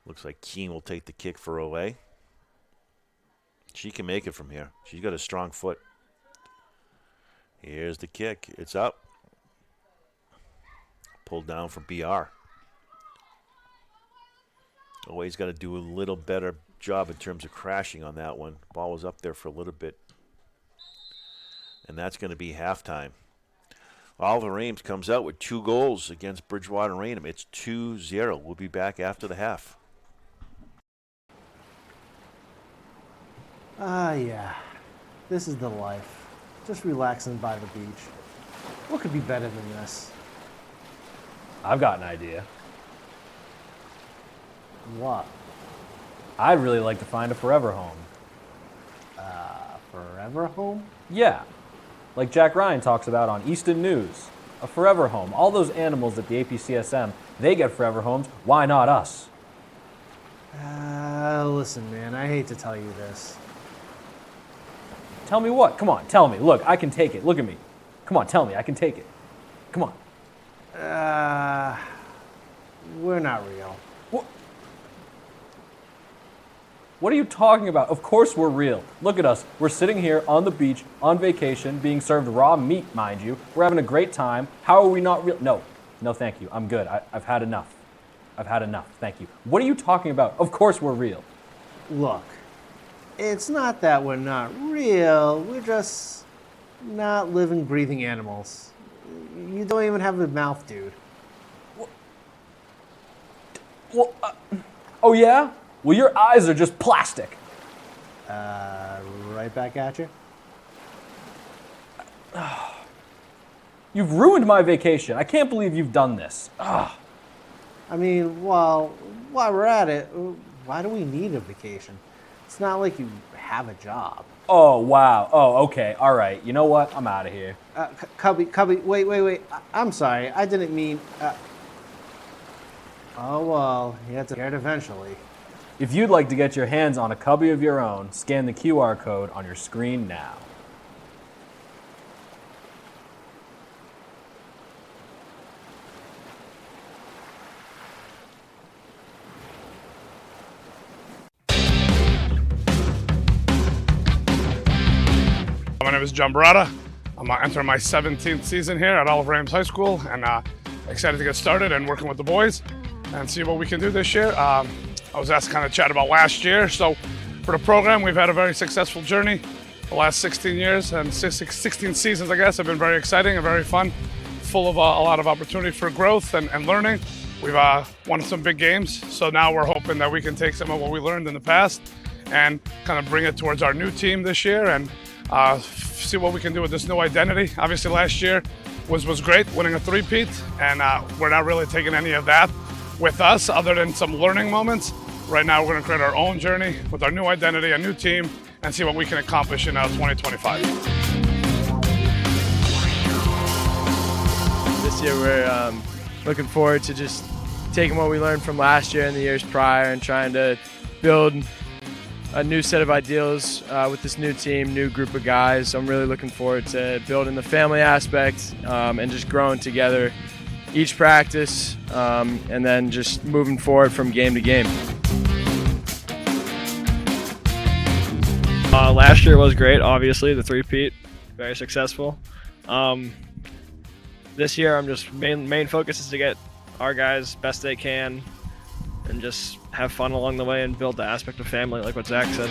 Looks like Keene will take the kick for OA. She can make it from here. She's got a strong foot. Here's the kick. It's up. Pulled down for BR. OA's got to do a little better job in terms of crashing on that one. Ball was up there for a little bit. And that's going to be halftime. Oliver Ames comes out with 2 goals against Bridgewater-Raynham. It's 2-0. We'll be back after the half. Yeah. This is the life. Just relaxing by the beach. What could be better than this? I've got an idea. What? I'd really like to find a forever home. Forever home? Yeah, like Jack Ryan talks about on Easton News. A forever home. All those animals at the APCSM, they get forever homes. Why not us? Listen, man, I hate to tell you this. Tell me what? Come on, tell me. Look, I can take it. Look at me. Come on, tell me. I can take it. Come on. We're not real. What are you talking about? Of course we're real. Look at us. We're sitting here on the beach, on vacation, being served raw meat, mind you. We're having a great time. How are we not real? No, thank you. I'm good. I've had enough. I've had enough. Thank you. What are you talking about? Of course we're real. Look, it's not that we're not real. We're just not living, breathing animals. You don't even have a mouth, dude. Well, oh yeah? Well, your eyes are just plastic. Right back at you. You've ruined my vacation. I can't believe you've done this. I mean, well, while we're at it, why do we need a vacation? It's not like you have a job. Oh, wow. Oh, okay. All right. You know what? I'm out of here. Cubby, wait. I'm sorry. I didn't mean... Oh, well, you have to get it eventually. If you'd like to get your hands on a cubby of your own, scan the QR code on your screen now. My name is John Barata. I'm entering my 17th season here at Oliver Ames High School, and excited to get started and working with the boys and see what we can do this year. I was asked to kind of chat about last year. So for the program, we've had a very successful journey. The last 16 years and 16 seasons, I guess, have been very exciting and very fun, full of a lot of opportunity for growth and learning. We've won some big games, so now we're hoping that we can take some of what we learned in the past and kind of bring it towards our new team this year and see what we can do with this new identity. Obviously, last year was great, winning a three-peat, and we're not really taking any of that with us other than some learning moments. right now we're going to create our own journey with our new identity, a new team, and see what we can accomplish in 2025. This year we're looking forward to just taking what we learned from last year and the years prior and trying to build a new set of ideals with this new team, new group of guys. I'm really looking forward to building the family aspect and just growing together each practice and then just moving forward from game to game. Last year was great, obviously, the three-peat, very successful. This year I'm just main focus is to get our guys best they can and just have fun along the way and build the aspect of family like what Zach said.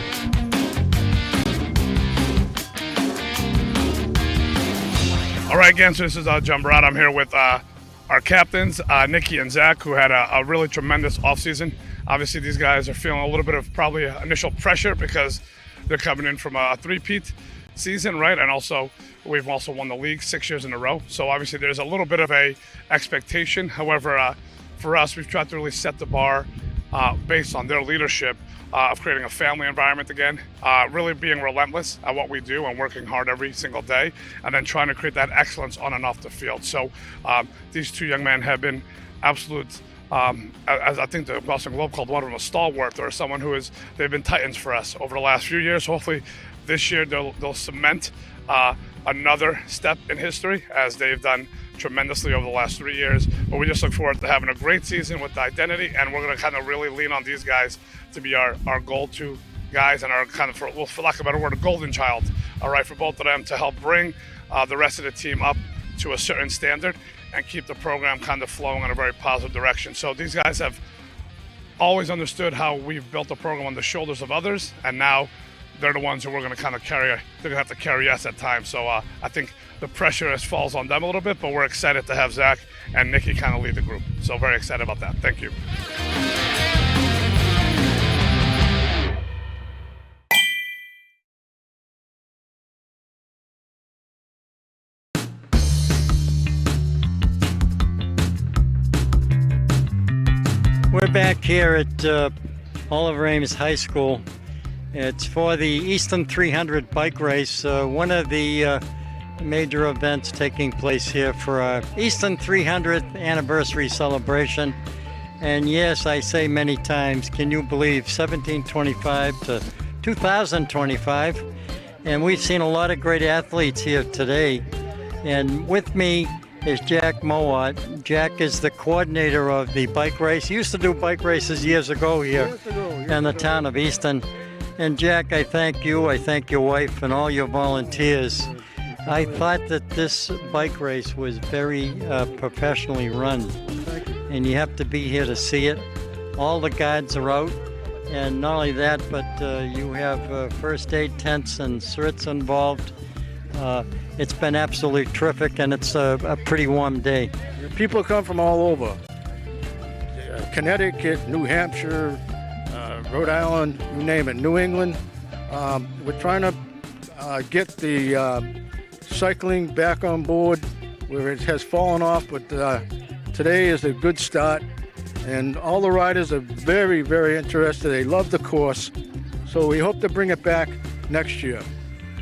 All right, again, so this is John Barada. I'm here with our captains, Nikki and Zach, who had a really tremendous offseason. Obviously, these guys are feeling a little bit of probably initial pressure because they're coming in from a three-peat season, right? And also, we've also won the league 6 years in a row. So obviously, there's a little bit of a expectation. However, for us, we've tried to really set the bar based on their leadership of creating a family environment again, really being relentless at what we do and working hard every single day, and then trying to create that excellence on and off the field. So these two young men have been absolute, as I think the Boston Globe called one of them a stalwart, or someone they've been titans for us over the last few years. Hopefully this year they'll cement another step in history, as they've done tremendously over the last 3 years. But we just look forward to having a great season with the identity, and we're going to kind of really lean on these guys to be our go-to guys and our kind of, for lack of a better word, a golden child, all right, for both of them to help bring the rest of the team up to a certain standard and keep the program kind of flowing in a very positive direction. So these guys have always understood how we've built the program on the shoulders of others, and now they're the ones who we're going to kind of carry. They're going to have to carry us at times. So I think the pressure falls on them a little bit, but we're excited to have Zach and Nikki kind of lead the group. So very excited about that. Thank you. We're back here at Oliver Ames High School. It's for the Easton 300 bike race, one of the major events taking place here for our Easton 300th anniversary celebration. And yes, I say many times, can you believe 1725 to 2025? And we've seen a lot of great athletes here today. And with me is Jack Mowat. Jack is the coordinator of the bike race. He used to do bike races years ago here in the town of Easton. And Jack, I thank you, I thank your wife and all your volunteers. I thought that this bike race was very professionally run. And you have to be here to see it. All the guides are out. And not only that, but you have first aid tents and certs involved. It's been absolutely terrific, and it's a pretty warm day. People come from all over. Connecticut, New Hampshire, Rhode Island, you name it, New England. We're trying to get the cycling back on board where it has fallen off, but today is a good start. And all the riders are very, very interested. They love the course. So we hope to bring it back next year.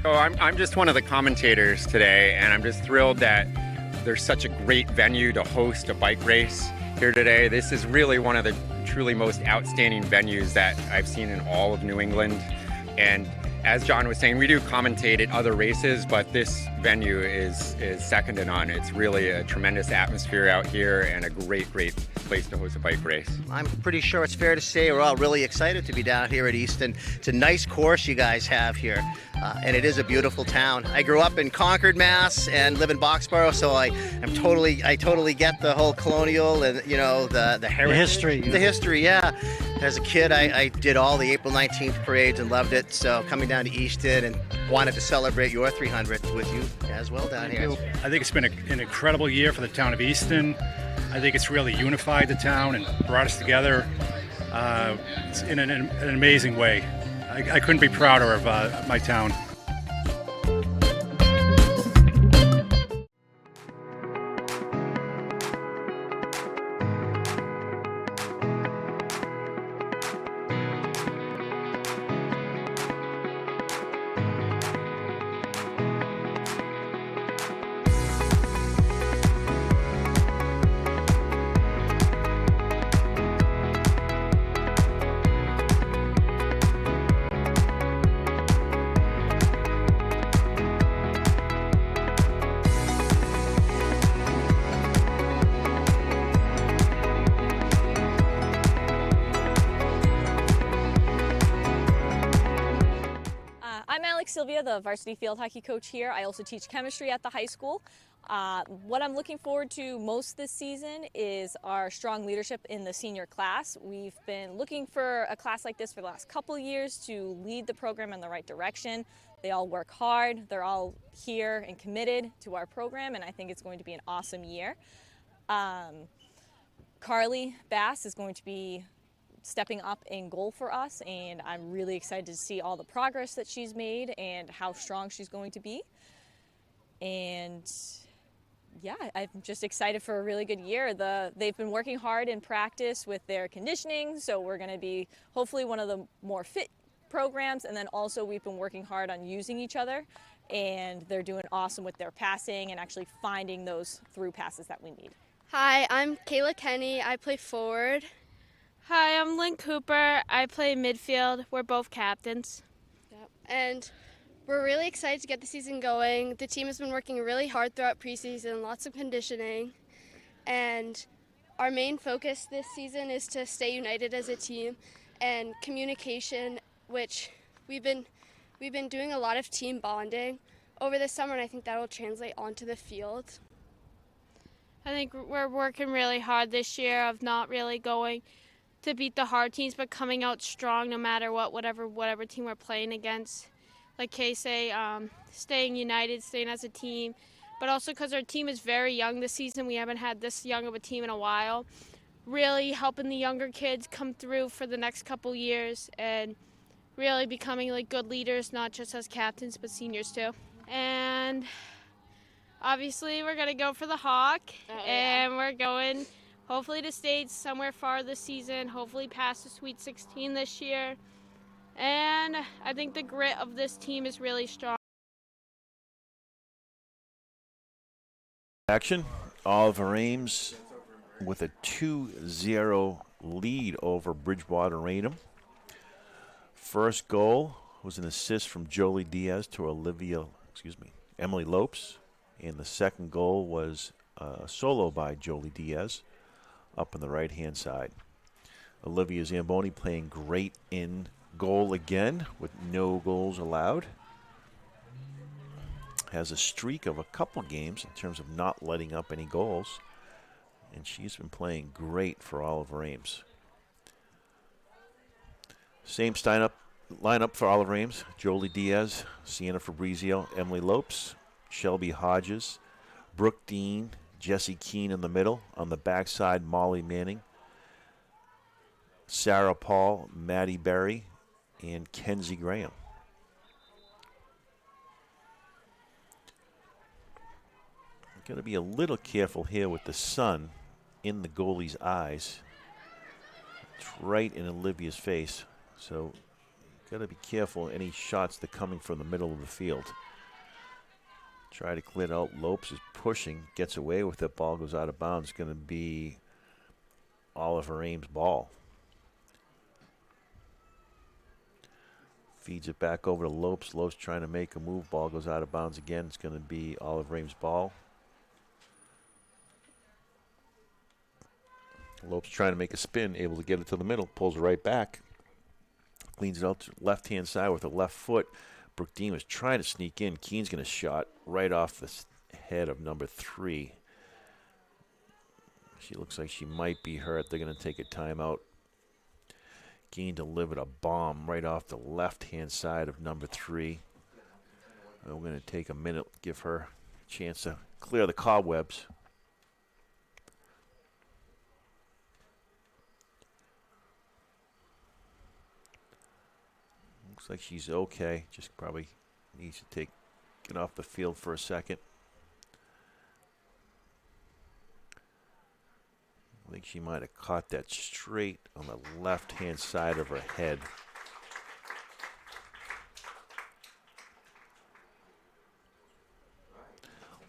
So I'm just one of the commentators today, and I'm just thrilled that there's such a great venue to host a bike race here today. This is really one of the truly most outstanding venues that I've seen in all of New England. And as John was saying, we do commentate at other races, but this venue is second to none. It's really a tremendous atmosphere out here and a great place to host a bike race. I'm pretty sure it's fair to say we're all really excited to be down here at Easton. It's a nice course you guys have here, and it is a beautiful town. I grew up in Concord, Mass, and live in Boxborough, so I totally get the whole colonial and the heritage, the history. Yeah. As a kid, I did all the April 19th parades and loved it. So coming down to Easton and wanted to celebrate your 300th with you as well down here. I think it's been an incredible year for the town of Easton. I think it's really unified the town and brought us together in an amazing way. I couldn't be prouder of my town. Sylvia, the varsity field hockey coach here. I also teach chemistry at the high school. What I'm looking forward to most this season is our strong leadership in the senior class. We've been looking for a class like this for the last couple years to lead the program in the right direction. They all work hard. They're all here and committed to our program, and I think it's going to be an awesome year. Carly Bass is going to be stepping up in goal for us, and I'm really excited to see all the progress that she's made and how strong she's going to be. And yeah, I'm just excited for a really good year. They've been working hard in practice with their conditioning, so we're going to be hopefully one of the more fit programs. And then also we've been working hard on using each other, and they're doing awesome with their passing and actually finding those through passes that we need. Hi, I'm Kayla Kenny. I play forward. Hi, I'm Lynn Cooper. I play midfield. We're both captains. Yep. And we're really excited to get the season going. The team has been working really hard throughout preseason, lots of conditioning. And our main focus this season is to stay united as a team and communication, which we've been doing a lot of team bonding over the summer, and I think that will translate onto the field. I think we're working really hard this year of not really going to beat the hard teams, but coming out strong no matter what, whatever team we're playing against. Like Kay say, staying united, staying as a team, but also because our team is very young this season. We haven't had this young of a team in a while. Really helping the younger kids come through for the next couple years and really becoming like good leaders, not just as captains, but seniors too. And obviously we're going to go for the Hawk, and we're going hopefully to state somewhere far this season, hopefully past the Sweet 16 this year. And I think the grit of this team is really strong. Action. Oliver Ames with a 2-0 lead over Bridgewater-Raynham. First goal was an assist from Jolie Diaz to Emily Lopes. And the second goal was a solo by Jolie Diaz up on the right-hand side. Olivia Zamboni playing great in goal again with no goals allowed. Has a streak of a couple games in terms of not letting up any goals. And she's been playing great for Oliver Ames. Same lineup for Oliver Ames. Jolie Diaz, Sienna Fabrizio, Emily Lopes, Shelby Hodges, Brooke Dean, Jessie Keene in the middle. On the backside, Molly Manning, Sarah Paul, Maddie Berry, and Kenzie Graham. Got to be a little careful here with the sun in the goalie's eyes. It's right in Olivia's face, so got to be careful any shots that are coming from the middle of the field. Try to clear it out. Lopes is pushing, gets away with it. Ball goes out of bounds. It's going to be Oliver Ames' ball. Feeds it back over to Lopes. Lopes trying to make a move. Ball goes out of bounds again. It's going to be Oliver Ames' ball. Lopes trying to make a spin, able to get it to the middle, pulls it right back. Cleans it out to left-hand side with the left foot. Brooke Dean was trying to sneak in. Keene's going to shot right off the head of number 3. She looks like she might be hurt. They're going to take a timeout. Keene delivered a bomb right off the left-hand side of number 3. And we're going to take a minute, give her a chance to clear the cobwebs. Looks like she's okay. Just probably needs to get off the field for a second. I think she might have caught that straight on the left-hand side of her head.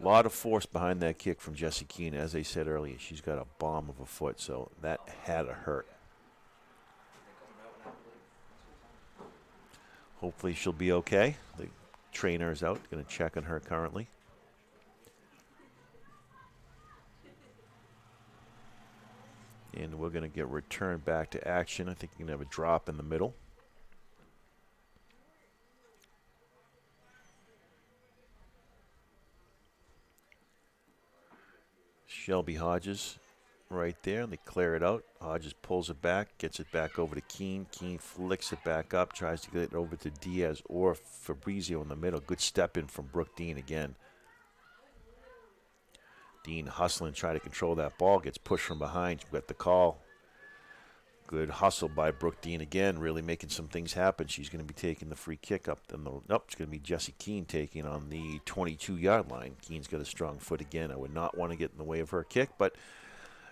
A lot of force behind that kick from Jessie Keene. As I said earlier, she's got a bomb of a foot, so that had to hurt. Hopefully she'll be okay. The trainer is out, going to check on her currently. And we're going to get returned back to action. I think you're going to have a drop in the middle. Shelby Hodges right there. They clear it out. Hodges pulls it back, gets it back over to Keene. Keene flicks it back up, tries to get it over to Diaz or Fabrizio in the middle. Good step in from Brooke Dean again. Dean hustling, try to control that ball, gets pushed from behind. You got the call. Good hustle by Brooke Dean again, really making some things happen. She's going to be taking the free kick up. Nope, it's going to be Jessie Keene taking on the 22-yard line. Keene's got a strong foot again. I would not want to get in the way of her kick, but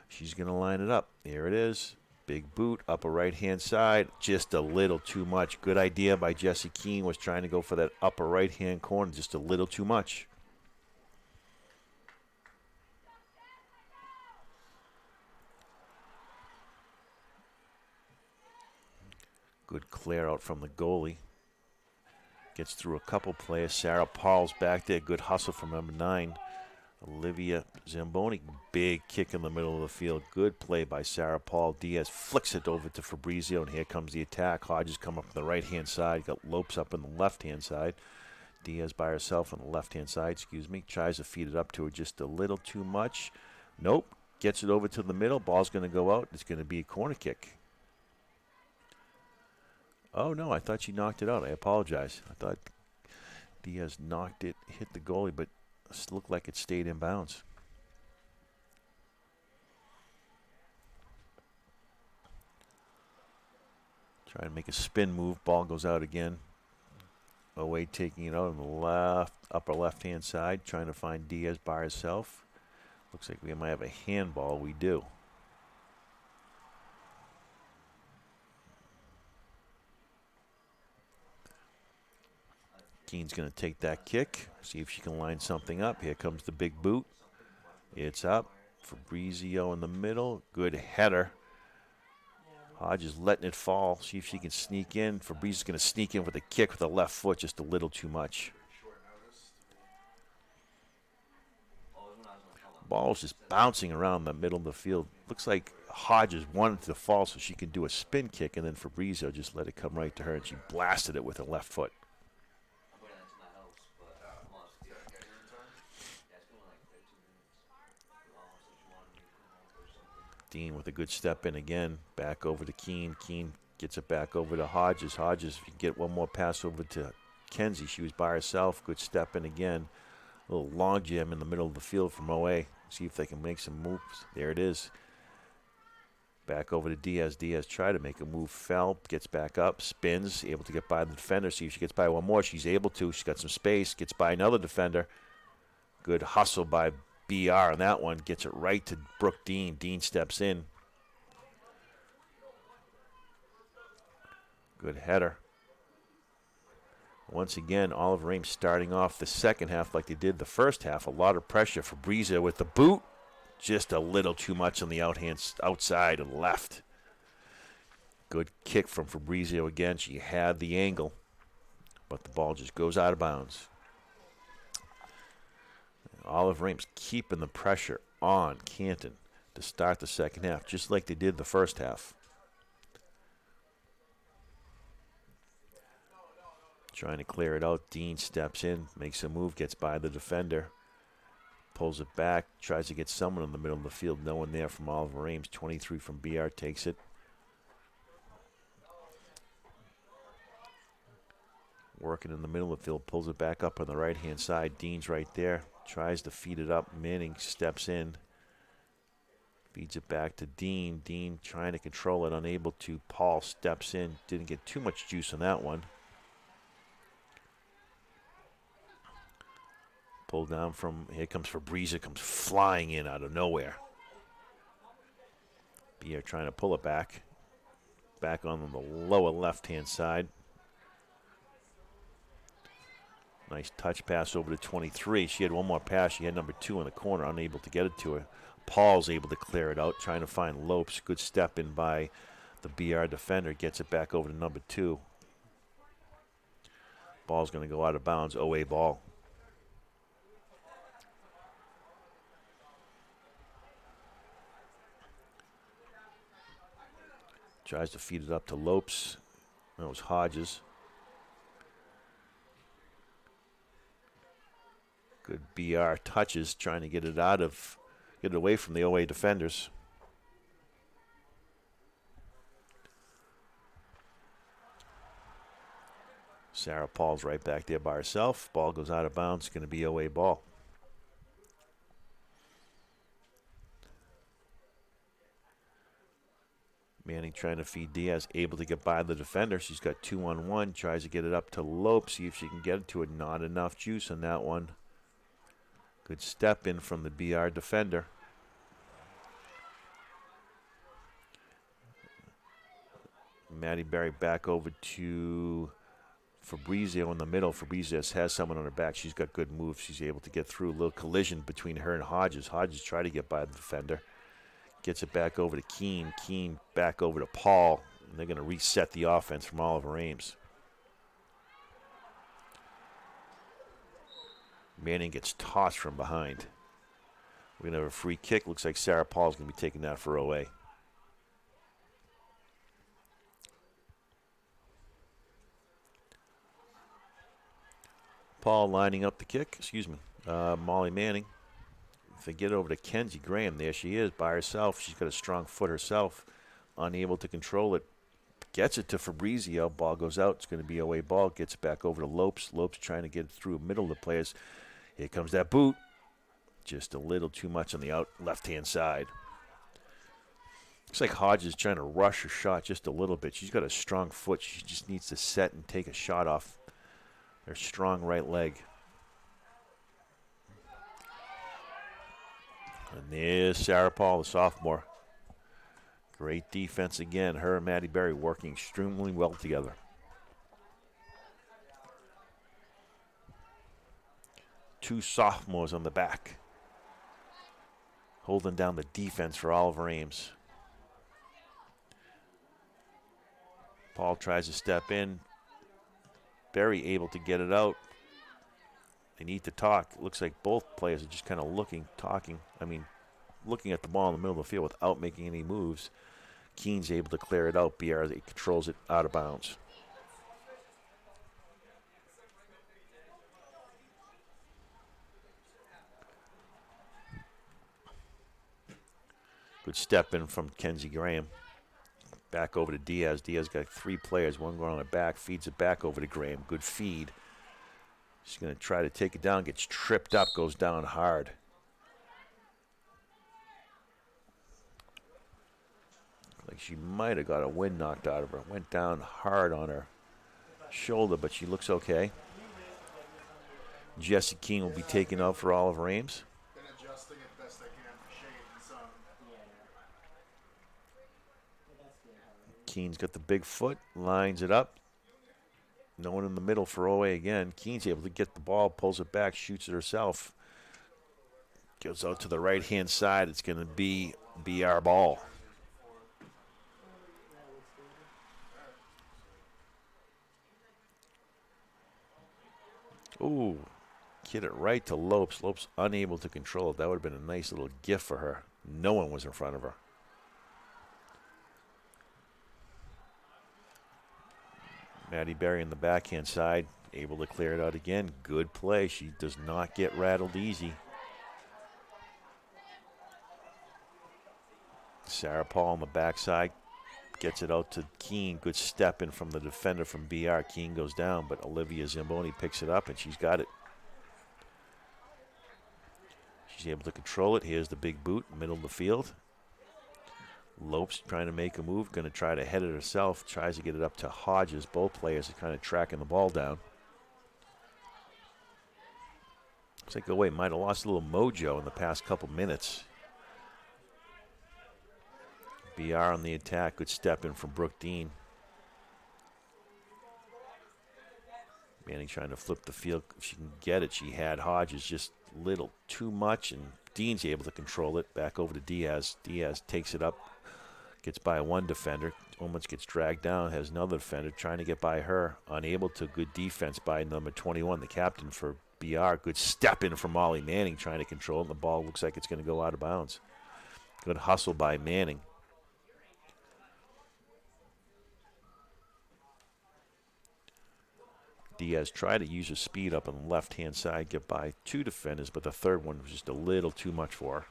she's going to line it up. There it is. Big boot, upper right-hand side. Just a little too much. Good idea by Jessie Keene, was trying to go for that upper right-hand corner. Just a little too much. Good clear out from the goalie. Gets through a couple players. Sarah Paul's back there. Good hustle from number 9. Olivia Zamboni. Big kick in the middle of the field. Good play by Sarah Paul. Diaz flicks it over to Fabrizio, and here comes the attack. Hodges come up on the right-hand side. Got Lopes up on the left-hand side. Diaz by herself on the left-hand side, Tries to feed it up to her just a little too much. Nope. Gets it over to the middle. Ball's going to go out. It's going to be a corner kick. Oh, no, I thought she knocked it out. I apologize. I thought Diaz knocked it, hit the goalie, but it looked like it stayed in bounds. Trying to make a spin move. Ball goes out again. Away taking it out on the upper left-hand side, trying to find Diaz by herself. Looks like we might have a handball. We do. Keene's going to take that kick, see if she can line something up. Here comes the big boot. It's up. Fabrizio in the middle. Good header. Hodges letting it fall. See if she can sneak in. Fabrizio's going to sneak in with a kick with the left foot, just a little too much. Ball's just bouncing around the middle of the field. Looks like Hodges wanted to fall so she can do a spin kick, and then Fabrizio just let it come right to her, and she blasted it with her left foot. Dean with a good step in again. Back over to Keene. Keene gets it back over to Hodges. Hodges, if you get one more pass over to Kenzie. She was by herself. Good step in again. A little long jam in the middle of the field from OA. See if they can make some moves. There it is. Back over to Diaz. Diaz tried to make a move. Fell. Gets back up. Spins. Able to get by the defender. See if she gets by one more. She's able to. She's got some space. Gets by another defender. Good hustle by BR on that one. Gets it right to Brooke Dean. Dean steps in. Good header. Once again, Oliver Ames starting off the second half like they did the first half. A lot of pressure. Fabrizio with the boot. Just a little too much on the outside and left. Good kick from Fabrizio again. She had the angle, but the ball just goes out of bounds. Oliver Ames keeping the pressure on Canton to start the second half, just like they did the first half. Trying to clear it out. Dean steps in, makes a move, gets by the defender, pulls it back, tries to get someone in the middle of the field. No one there from Oliver Ames. 23 from BR takes it. Working in the middle of the field, pulls it back up on the right-hand side. Dean's right there. Tries to feed it up. Manning steps in. Feeds it back to Dean. Dean trying to control it, unable to. Paul steps in. Didn't get too much juice on that one. Pulled down from, here comes Fabrizio, comes flying in out of nowhere. Pierre trying to pull it back. Back on the lower left-hand side. Nice touch pass over to 23. She had one more pass. She had number 2 in the corner, unable to get it to her. Paul's able to clear it out, trying to find Lopes. Good step in by the BR defender. Gets it back over to number 2. Ball's going to go out of bounds. OA ball. Tries to feed it up to Lopes. That was Hodges. Good BR touches, trying to get it Get it away from the OA defenders. Sarah Paul's right back there by herself. Ball goes out of bounds. It's going to be OA ball. Manning trying to feed Diaz, able to get by the defender. She's got 2-on-1, tries to get it up to Lope, see if she can get it to it. Not enough juice on that one. Good step in from the BR defender. Maddie Berry back over to Fabrizio in the middle. Fabrizio has someone on her back. She's got good moves. She's able to get through. A little collision between her and Hodges. Hodges tried to get by the defender. Gets it back over to Keene. Keene back over to Paul. And they're going to reset the offense from Oliver Ames. Manning gets tossed from behind. We're going to have a free kick. Looks like Sarah Paul's going to be taking that for OA. Paul lining up the kick. Molly Manning. If they get over to Kenzie Graham, there she is by herself. She's got a strong foot herself, unable to control it. Gets it to Fabrizio. Ball goes out. It's going to be away ball. Gets it back over to Lopes. Lopes trying to get it through the middle of the players. Here comes that boot. Just a little too much on the out left-hand side. Looks like Hodges trying to rush her shot just a little bit. She's got a strong foot. She just needs to set and take a shot off her strong right leg. And there's Sarah Paul, the sophomore. Great defense again. Her and Maddie Berry working extremely well together. Two sophomores on the back, holding down the defense for Oliver Ames. Paul tries to step in. Berry able to get it out. They need to talk. It looks like both players are just kind of looking at the ball in the middle of the field without making any moves. Keene's able to clear it out. BR controls it out of bounds. Good step in from Kenzie Graham. Back over to Diaz. Diaz got three players, one going on the back, feeds it back over to Graham. Good feed. She's going to try to take it down, gets tripped up, goes down hard. Like she might have got a wind knocked out of her. Went down hard on her shoulder, but she looks okay. Jesse Keene will be taken out for Oliver Ames. Keene's got the big foot, lines it up. No one in the middle for OA again. Keene's able to get the ball, pulls it back, shoots it herself. Goes out to the right-hand side. It's going to be BR ball. Ooh, hit it right to Lopes. Lopes unable to control it. That would have been a nice little gift for her. No one was in front of her. Maddie Berry on the backhand side, able to clear it out again. Good play. She does not get rattled easy. Sarah Paul on the backside gets it out to Keene. Good step in from the defender from BR. Keene goes down, but Olivia Zamboni picks it up, and she's got it. She's able to control it. Here's the big boot, middle of the field. Lopes trying to make a move, going to try to head it herself, tries to get it up to Hodges. Both players are kind of tracking the ball down. Looks like OA might have lost a little mojo in the past couple minutes. BR on the attack, good step in from Brooke Dean. Manning trying to flip the field. If she can get it, she had Hodges just a little too much, and Dean's able to control it. Back over to Diaz. Diaz takes it up. Gets by one defender, almost gets dragged down, has another defender trying to get by her, unable to. Good defense by number 21, the captain for BR. Good step in from Molly Manning trying to control it, and the ball looks like it's going to go out of bounds. Good hustle by Manning. Diaz tried to use her speed up on the left-hand side, get by two defenders, but the third one was just a little too much for her.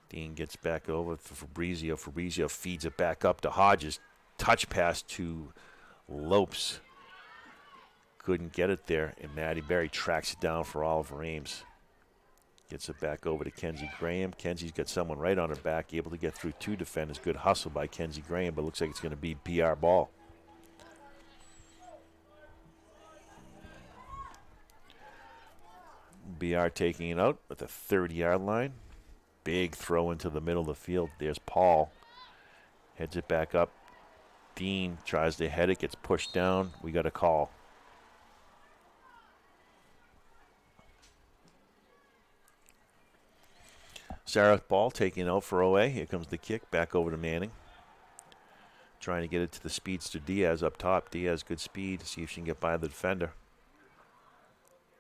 Dean gets back over to Fabrizio. Fabrizio feeds it back up to Hodges. Touch pass to Lopes. Couldn't get it there, and Maddie Berry tracks it down for Oliver Ames. Gets it back over to Kenzie Graham. Kenzie's got someone right on her back, able to get through 2 defenders. Good hustle by Kenzie Graham, but looks like it's going to be BR ball. BR taking it out at the 30-yard line. Big throw into the middle of the field. There's Paul. Heads it back up. Dean tries to head it, gets pushed down. We got a call. Sarah Ball taking out for OA. Here comes the kick. Back over to Manning. Trying to get it to the speedster Diaz up top. Diaz, good speed. See if she can get by the defender.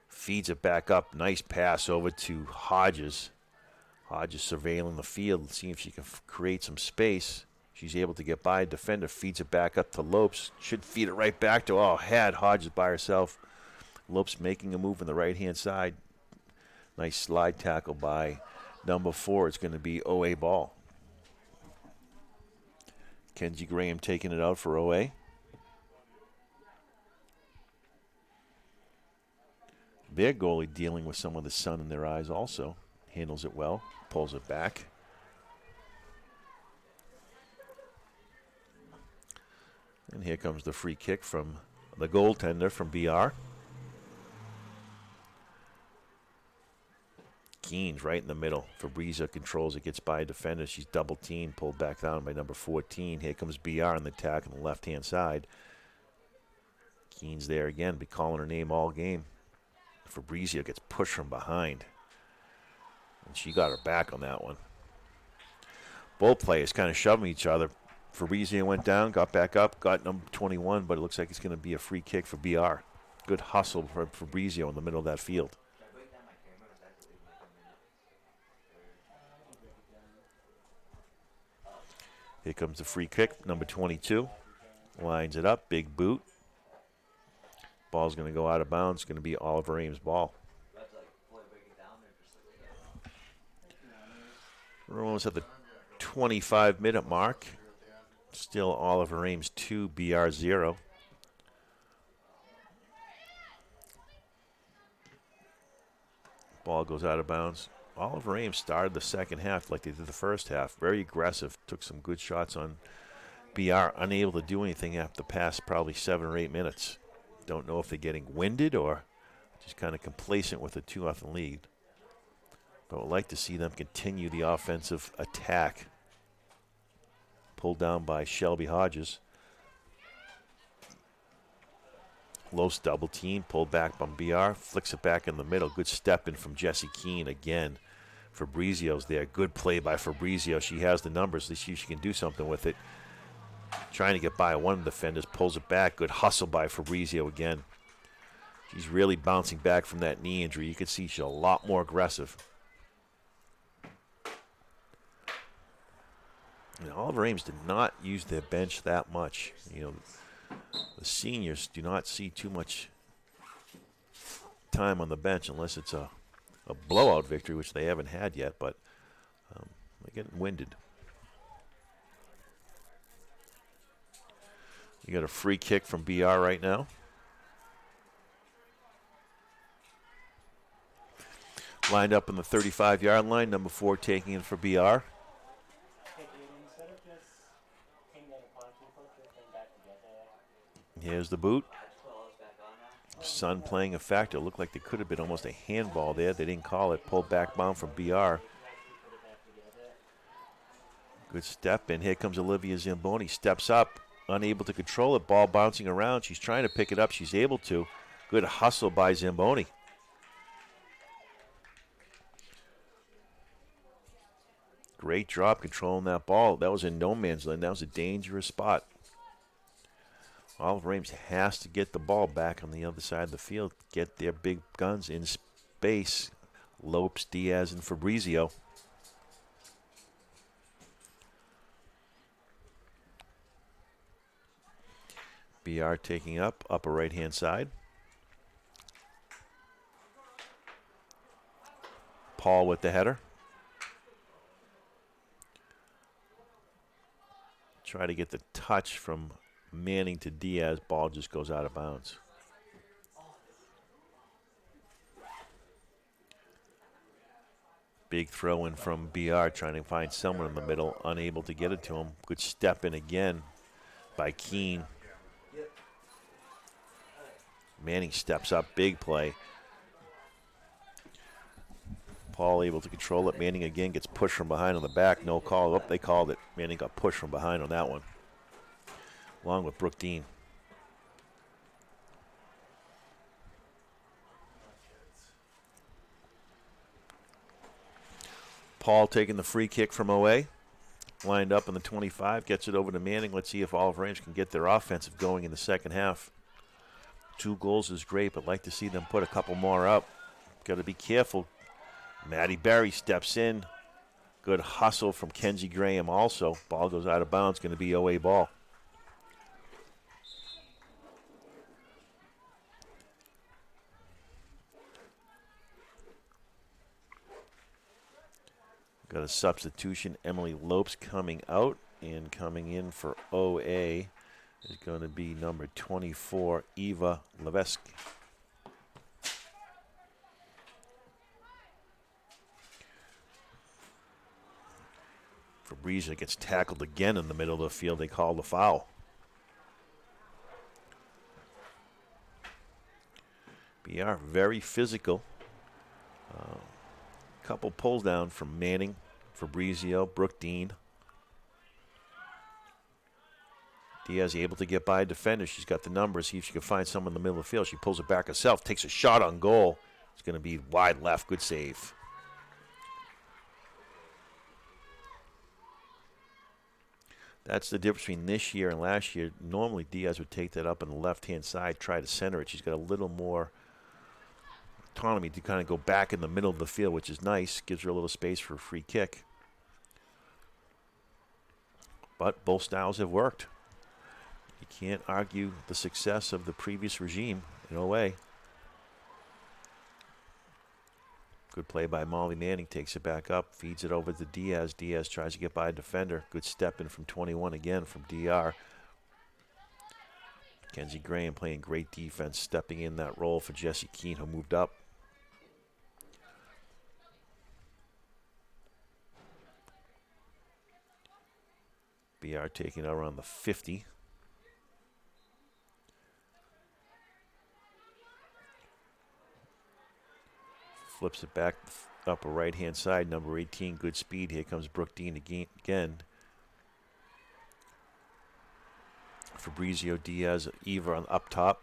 Feeds it back up. Nice pass over to Hodges. Hodges surveilling the field. See if she can create some space. She's able to get by a defender. Feeds it back up to Lopes. Should feed it right back to, had Hodges by herself. Lopes making a move on the right-hand side. Nice slide tackle by number 4. It's going to be OA ball. Kenzie Graham taking it out for OA. Their goalie dealing with some of the sun in their eyes also. Handles it well. Pulls it back. And here comes the free kick from the goaltender from BR. Keen's right in the middle. Fabrizio controls it, gets by a defender. She's double teamed, pulled back down by number 14. Here comes BR on the attack on the left-hand side. Keen's there again, be calling her name all game. Fabrizio gets pushed from behind. And she got her back on that one. Both players kind of shoving each other. Fabrizio went down, got back up, got number 21, but it looks like it's going to be a free kick for BR. Good hustle for Fabrizio in the middle of that field. Here comes the free kick, number 22. Lines it up, big boot. Ball's going to go out of bounds. It's going to be Oliver Ames' ball. We're almost at the 25-minute mark. Still Oliver Ames 2, BR 0. Ball goes out of bounds. Oliver Ames started the second half like they did the first half. Very aggressive. Took some good shots on BR. Unable to do anything after the past probably 7 or 8 minutes. Don't know if they're getting winded or just kind of complacent with a 2-0 lead. But I'd like to see them continue the offensive attack. Pulled down by Shelby Hodges. Los double team, pulled back by BR, flicks it back in the middle. Good step in from Jessie Keene again. Fabrizio's there. Good play by Fabrizio. She has the numbers. Let's see if she can do something with it. Trying to get by one of the defenders, pulls it back. Good hustle by Fabrizio again. She's really bouncing back from that knee injury. You can see she's a lot more aggressive. And Oliver Ames did not use their bench that much. You know, the seniors do not see too much time on the bench unless it's a blowout victory, which they haven't had yet, but they're getting winded. You got a free kick from BR right now. Lined up on the 35-yard line, number 4 taking it for BR. Here's the boot. Sun playing a factor. Looked like there could have been almost a handball there. They didn't call it. Pulled back bound from BR. Good step, and here comes Olivia Zamboni. Steps up, unable to control it. Ball bouncing around. She's trying to pick it up. She's able to. Good hustle by Zamboni. Great drop controlling that ball. That was in no man's land. That was a dangerous spot. Oliver Ames has to get the ball back on the other side of the field. Get their big guns in space. Lopes, Diaz, and Fabrizio. BR taking up, upper right-hand side. Paul with the header. Try to get the touch from Manning to Diaz. Ball just goes out of bounds. Big throw in from BR, trying to find someone in the middle, unable to get it to him. Good step in again by Keene. Manning steps up, big play. Paul able to control it. Manning again gets pushed from behind on the back. No call. Oh, they called it. Manning got pushed from behind on that one, along with Brooke Dean. Paul taking the free kick from OA. Lined up in the 25. Gets it over to Manning. Let's see if Olive Range can get their offensive going in the second half. 2 goals is great, but like to see them put a couple more up. Got to be careful. Maddie Barry steps in. Good hustle from Kenzie Graham also. Ball goes out of bounds. Going to be OA ball. Got a substitution. Emily Lopes coming out, and coming in for OA is going to be number 24, Eva Levesque. Fabrizia gets tackled again in the middle of the field. They call the foul. BR very physical. Couple pulls down from Manning, Fabrizio, Brooke Dean. Diaz able to get by a defender. She's got the numbers. See if she can find someone in the middle of the field. She pulls it back herself, takes a shot on goal. It's going to be wide left. Good save. That's the difference between this year and last year. Normally, Diaz would take that up on the left-hand side, try to center it. She's got a little more autonomy to kind of go back in the middle of the field, which is nice. Gives her a little space for a free kick. But both styles have worked. You can't argue the success of the previous regime in OA. Good play by Molly Manning. Takes it back up. Feeds it over to Diaz. Diaz tries to get by a defender. Good step in from 21 again from DR. Kenzie Graham playing great defense. Stepping in that role for Jessie Keene, who moved up. BR taking it around the 50. Flips it back upper right-hand side. Number 18, good speed. Here comes Brooke Dean again. Fabrizio, Diaz, Eva on up top.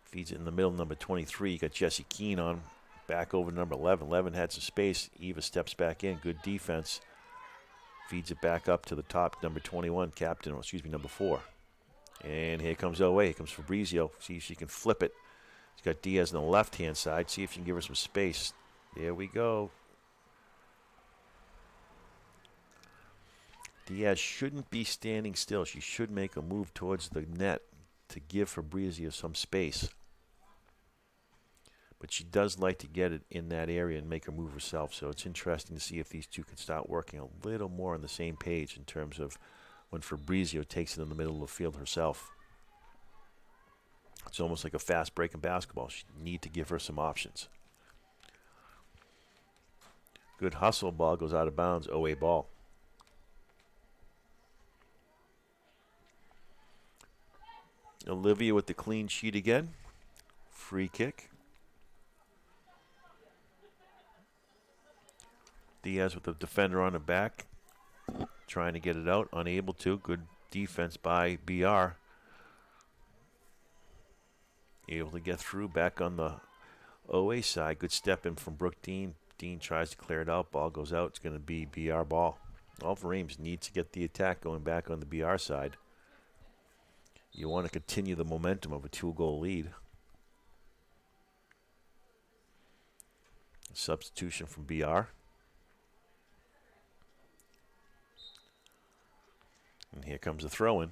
Feeds it in the middle, number 23. You got Jessie Keene on. Back over number 11. 11 had some space. Eva steps back in. Good defense. Feeds it back up to the top, number 21, captain, or excuse me, number 4. And here comes OA. Here comes Fabrizio. See if she can flip it. She's got Diaz on the left-hand side. See if she can give her some space. There we go. Diaz shouldn't be standing still. She should make a move towards the net to give Fabrizio some space. But she does like to get it in that area and make her move herself. So it's interesting to see if these two can start working a little more on the same page in terms of when Fabrizio takes it in the middle of the field herself. It's almost like a fast break in basketball. You need to give her some options. Good hustle. Ball goes out of bounds. OA ball. Olivia with the clean sheet again. Free kick. Diaz with the defender on the back. Trying to get it out. Unable to. Good defense by BR. Able to get through. Back on the OA side. Good step in from Brooke Dean. Dean tries to clear it out. Ball goes out. It's going to be BR ball. Oliver Ames needs to get the attack going back on the BR side. You want to continue the momentum of a 2-goal lead. Substitution from BR. And here comes the throw-in.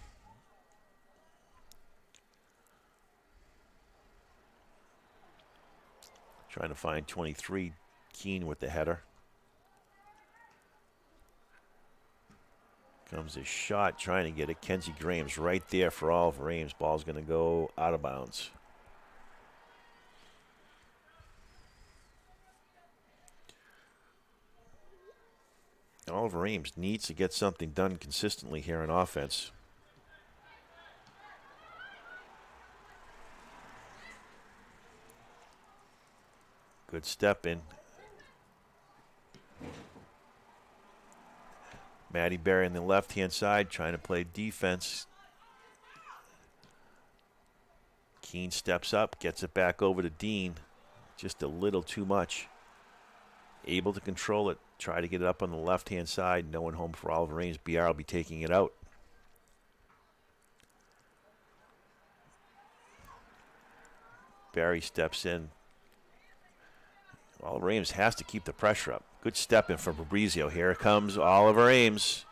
Trying to find 23, Keene with the header. Comes a shot trying to get it. Kenzie Graham's right there for Oliver Ames. Ball's going to go out of bounds. Oliver Ames needs to get something done consistently here on offense. Good step in. Maddie Berry on the left-hand side trying to play defense. Keene steps up, gets it back over to Dean. Just a little too much. Able to control it. Try to get it up on the left-hand side. No one home for Oliver Ames. BR will be taking it out. Barry steps in. Oliver Ames has to keep the pressure up. Good step in from Fabrizio. Here comes Oliver Ames.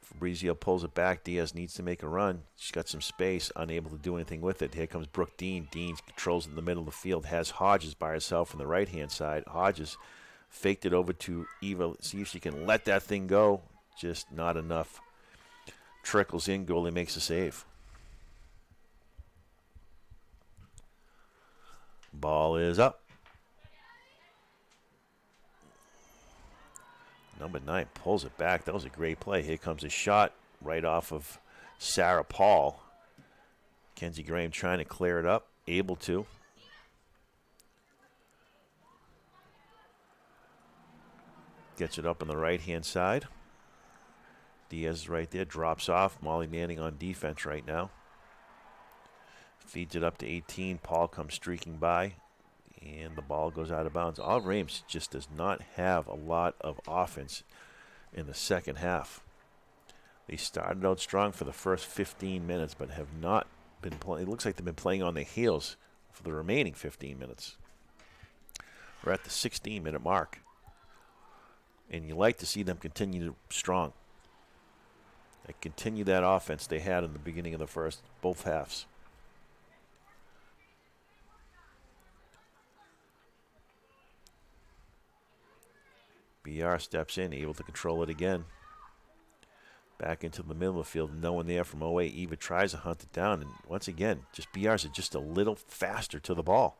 Fabrizio pulls it back. Diaz needs to make a run. She's got some space, unable to do anything with it. Here comes Brooke Dean. Dean controls it in the middle of the field. Has Hodges by herself on the right-hand side. Hodges faked it over to Eva. See if she can let that thing go. Just not enough. Trickles in. Goalie makes a save. Ball is up. Number 9 pulls it back. That was a great play. Here comes a shot right off of Sarah Paul. Kenzie Graham trying to clear it up. Able to. Gets it up on the right-hand side. Diaz is right there. Drops off. Molly Manning on defense right now. Feeds it up to 18. Paul comes streaking by. And the ball goes out of bounds. Oliver Ames just does not have a lot of offense in the second half. They started out strong for the first 15 minutes, but have not been playing. It looks like they've been playing on their heels for the remaining 15 minutes. We're at the 16-minute mark. And you like to see them continue strong. They continue that offense they had in the beginning of the first, both halves. BR steps in, able to control it again. Back into the middle of the field, no one there from OA. Eva tries to hunt it down, and once again, just BR's just a little faster to the ball.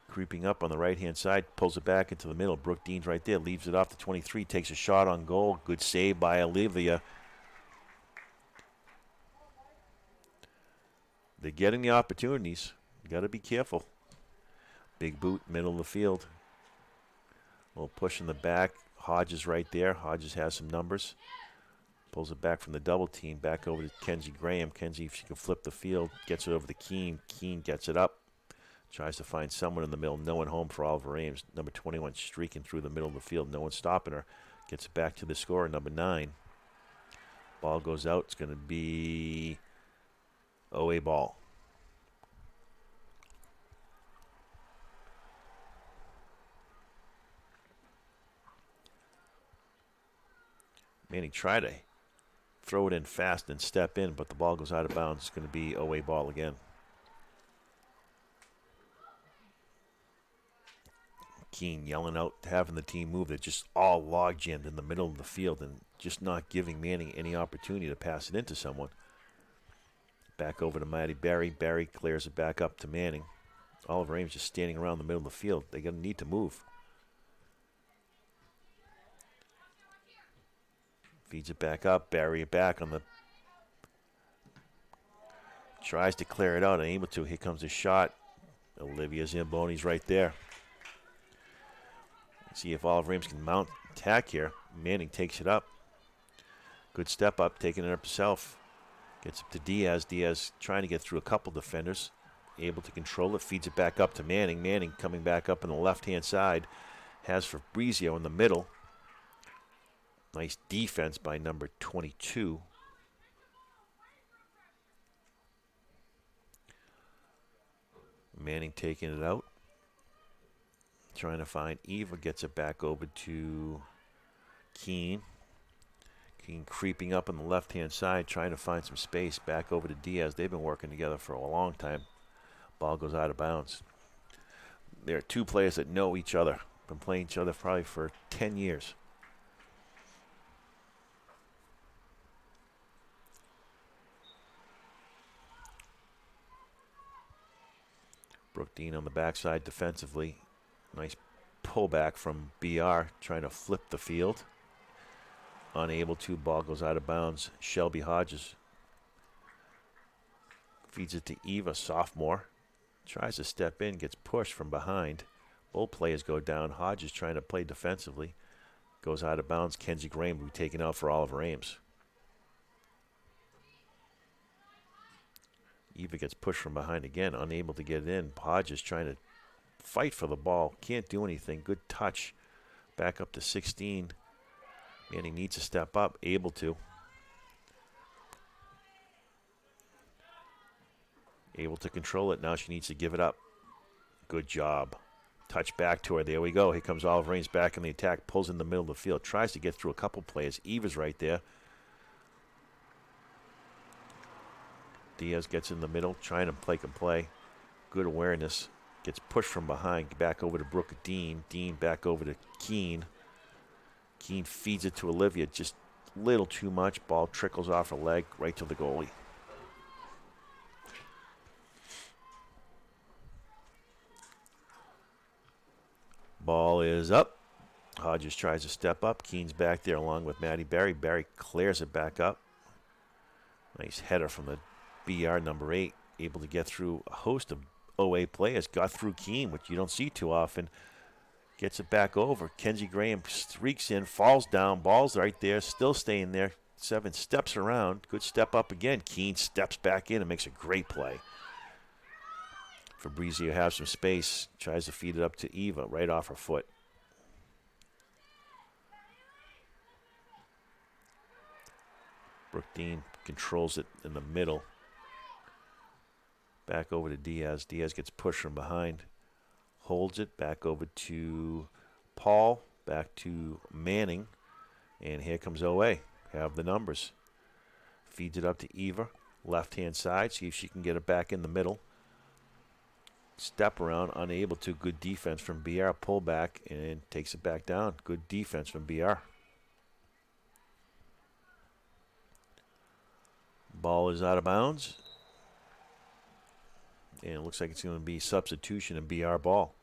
Creeping up on the right-hand side, pulls it back into the middle. Brooke Dean's right there, leaves it off to 23, takes a shot on goal. Good save by Olivia. They're getting the opportunities. You got to be careful. Big boot, middle of the field. A little push in the back. Hodges right there. Hodges has some numbers. Pulls it back from the double team. Back over to Kenzie Graham. Kenzie, if she can flip the field, gets it over to Keene. Keene gets it up. Tries to find someone in the middle. No one home for Oliver Ames. Number 21 streaking through the middle of the field. No one stopping her. Gets it back to the scorer, number 9. Ball goes out. It's going to be OA ball. Manning tried to throw it in fast and step in, but the ball goes out of bounds. It's going to be OA ball again. Keene yelling out, having the team move. They're just all log jammed in the middle of the field and just not giving Manning any opportunity to pass it into someone. Back over to Maddie Berry. Berry clears it back up to Manning. Oliver Ames just standing around the middle of the field. They're going to need to move. Feeds it back up. Barry it back on the. Tries to clear it out. Unable to. Here comes a shot. Olivia Zamboni's right there. Let's see if Oliver Ames can mount attack here. Manning takes it up. Good step up. Taking it up himself. Gets it to Diaz. Diaz trying to get through a couple defenders. Able to control it. Feeds it back up to Manning. Manning coming back up on the left-hand side. Has Fabrizio in the middle. Nice defense by number 22. Manning taking it out. Trying to find Eva. Gets it back over to Keene. Keene creeping up on the left-hand side. Trying to find some space. Back over to Diaz. They've been working together for a long time. Ball goes out of bounds. There are two players that know each other. Been playing each other probably for 10 years. Brooke Dean on the backside defensively. Nice pullback from BR, trying to flip the field. Unable to. Ball goes out of bounds. Shelby Hodges feeds it to Eva, sophomore. Tries to step in, gets pushed from behind. Both players go down. Hodges trying to play defensively. Goes out of bounds. Kenzie Graham will be taken out for Oliver Ames. Eva gets pushed from behind again, unable to get it in. Hodges trying to fight for the ball. Can't do anything. Good touch. Back up to 16. Manning needs to step up. Able to. Able to control it. Now she needs to give it up. Good job. Touch back to her. There we go. Here comes Oliver Ames back in the attack. Pulls in the middle of the field. Tries to get through a couple players. Eva's right there. Diaz gets in the middle. Trying to play. Good awareness. Gets pushed from behind. Back over to Brooke Dean. Dean back over to Keene. Keene feeds it to Olivia. Just a little too much. Ball trickles off her leg right to the goalie. Ball is up. Hodges tries to step up. Keene's back there along with Maddie Barry. Barry clears it back up. Nice header from the BR number 8. Able to get through a host of OA players. Got through Keene, which you don't see too often. Gets it back over. Kenzie Graham streaks in, falls down. Ball's right there, still staying there. 7 steps around. Good step up again. Keene steps back in and makes a great play. Fabrizio has some space. Tries to feed it up to Eva right off her foot. Brooke Dean controls it in the middle. Back over to Diaz. Diaz gets pushed from behind. Holds it. Back over to Paul. Back to Manning. And here comes OA. Have the numbers. Feeds it up to Eva. Left-hand side. See if she can get it back in the middle. Step around. Unable to. Good defense from BR. Pull back and takes it back down. Good defense from BR. Ball is out of bounds. And it looks like it's going to be substitution and BR ball.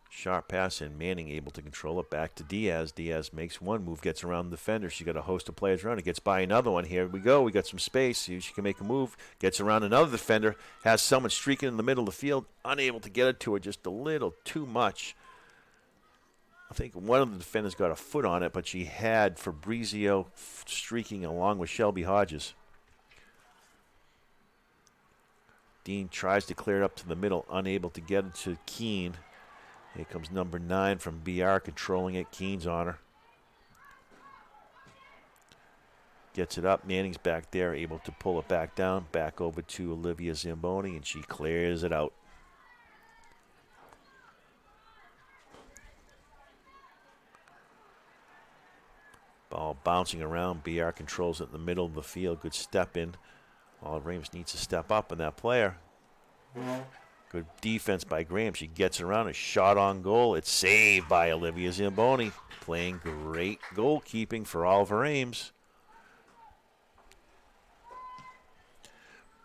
Sharp pass and Manning able to control it back to Diaz. Diaz makes one move, gets around the defender. She got a host of players around it. Gets by another one. Here we go. We got some space. See if she can make a move. Gets around another defender. Has someone streaking in the middle of the field. Unable to get it to her. Just a little too much. I think one of the defenders got a foot on it, but she had Fabrizio streaking along with Shelby Hodges. Dean tries to clear it up to the middle. Unable to get it to Keene. Here comes number 9 from BR controlling it. Keene's on her. Gets it up. Manning's back there, able to pull it back down. Back over to Olivia Zamboni, and she clears it out. Ball bouncing around. BR controls it in the middle of the field. Good step in. Oliver Ames needs to step up on that player. Good defense by Graham. She gets around. A shot on goal. It's saved by Olivia Zamboni. Playing great goalkeeping for Oliver Ames.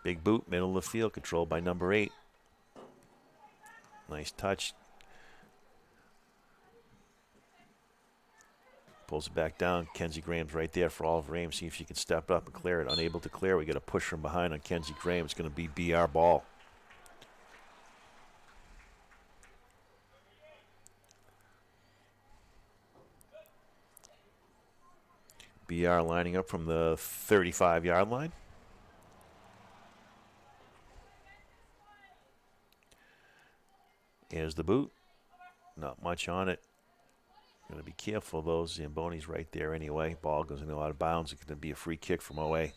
Big boot, middle of the field, controlled by number 8. Nice touch. Pulls it back down. Kenzie Graham's right there for Oliver Ames. See if she can step up and clear it. Unable to clear. We get a push from behind on Kenzie Graham. It's going to be BR ball. BR lining up from the 35-yard line. Here's the boot. Not much on it. Going to be careful, though. Zamboni's right there anyway. Ball goes into out of bounds. It's going to be a free kick from OA.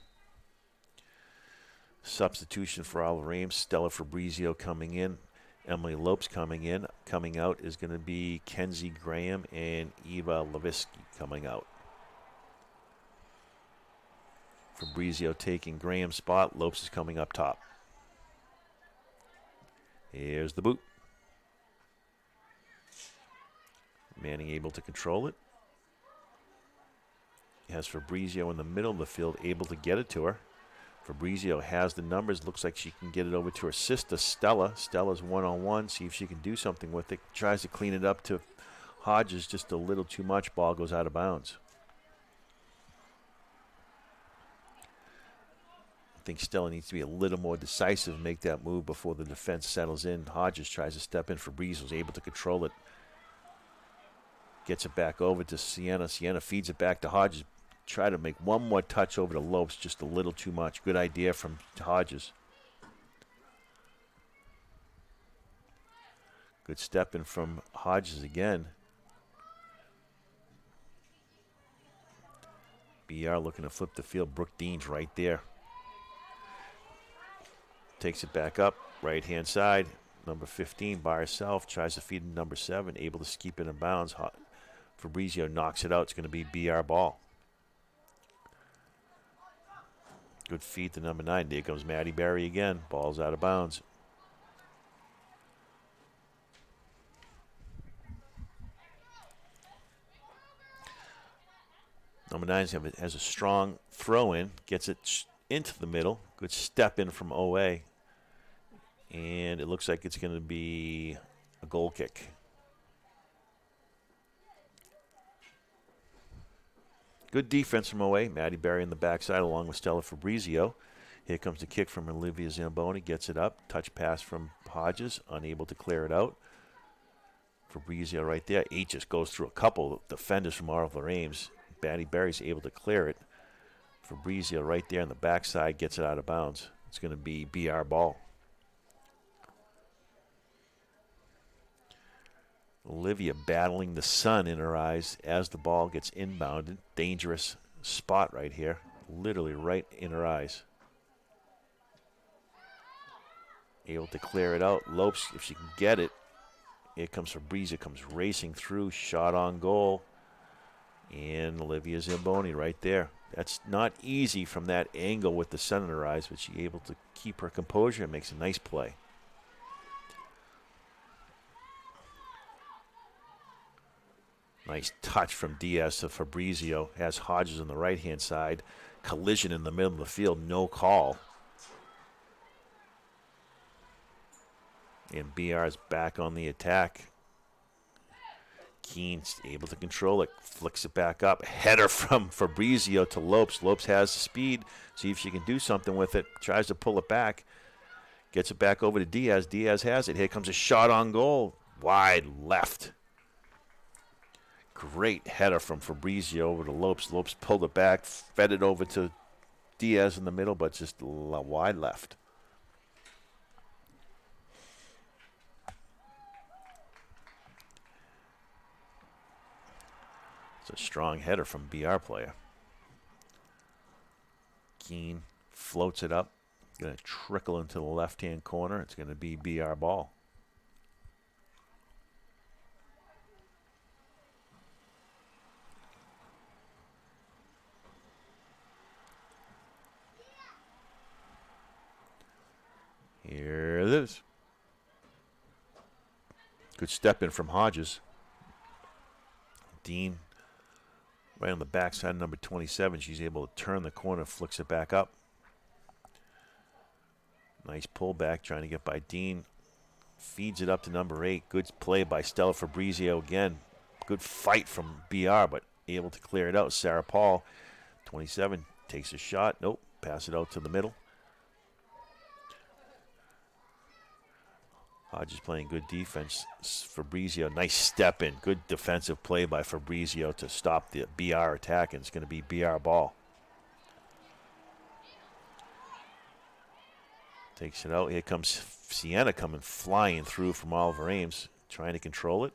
Substitution for Oliver Ames. Stella Fabrizio coming in. Emily Lopes coming in. Coming out is going to be Kenzie Graham and Eva Levisky coming out. Fabrizio taking Graham's spot. Lopes is coming up top. Here's the boot. Manning able to control it. Has Fabrizio in the middle of the field, able to get it to her. Fabrizio has the numbers. Looks like she can get it over to her sister, Stella. Stella's one-on-one. See if she can do something with it. Tries to clean it up to Hodges. Just a little too much. Ball goes out of bounds. I think Stella needs to be a little more decisive and make that move before the defense settles in. Hodges tries to step in. Fabrizio's able to control it. Gets it back over to Sienna. Sienna feeds it back to Hodges. Try to make one more touch over to Lopes, just a little too much. Good idea from Hodges. Good step in from Hodges again. BR looking to flip the field. Brooke Dean's right there. Takes it back up, right-hand side. Number 15 by herself. Tries to feed number 7. Able to keep it in bounds. Fabrizio knocks it out. It's going to be BR ball. Good feed to number 9. There comes Maddie Barry again. Ball's out of bounds. Number 9 has a strong throw in. Gets it into the middle. Good step in from OA. And it looks like it's going to be a goal kick. Good defense from OA. Maddie Barry in the backside along with Stella Fabrizio. Here comes the kick from Olivia Zamboni. Gets it up. Touch pass from Hodges. Unable to clear it out. Fabrizio right there. Just goes through a couple of defenders from Ames. Maddie Barry's able to clear it. Fabrizio right there on the backside gets it out of bounds. It's going to be BR ball. Olivia battling the sun in her eyes as the ball gets inbounded. Dangerous spot right here. Literally right in her eyes. Able to clear it out. Lopes, if she can get it. Here comes Fabrizio, comes racing through. Shot on goal. And Olivia Zamboni right there. That's not easy from that angle with the sun in her eyes, but she's able to keep her composure and makes a nice play. Nice touch from Diaz to Fabrizio. Has Hodges on the right-hand side. Collision in the middle of the field. No call. And BR is back on the attack. Keen's able to control it. Flicks it back up. Header from Fabrizio to Lopes. Lopes has the speed. See if she can do something with it. Tries to pull it back. Gets it back over to Diaz. Diaz has it. Here comes a shot on goal. Wide left. Great header from Fabrizio over to Lopes. Lopes pulled it back, fed it over to Diaz in the middle, but just wide left. It's a strong header from BR player. Keen floats it up. Going to trickle into the left-hand corner. It's going to be BR ball. Here it is. Good step in from Hodges. Dean right on the backside, number 27. She's able to turn the corner, flicks it back up. Nice pullback, trying to get by Dean. Feeds it up to number 8. Good play by Stella Fabrizio again. Good fight from BR, but able to clear it out. Sarah Paul, 27, takes a shot. Nope, pass it out to the middle. Hodges playing good defense. Fabrizio, nice step in. Good defensive play by Fabrizio to stop the BR attack, and it's going to be BR ball. Takes it out. Here comes Sienna coming flying through from Oliver Ames, trying to control it.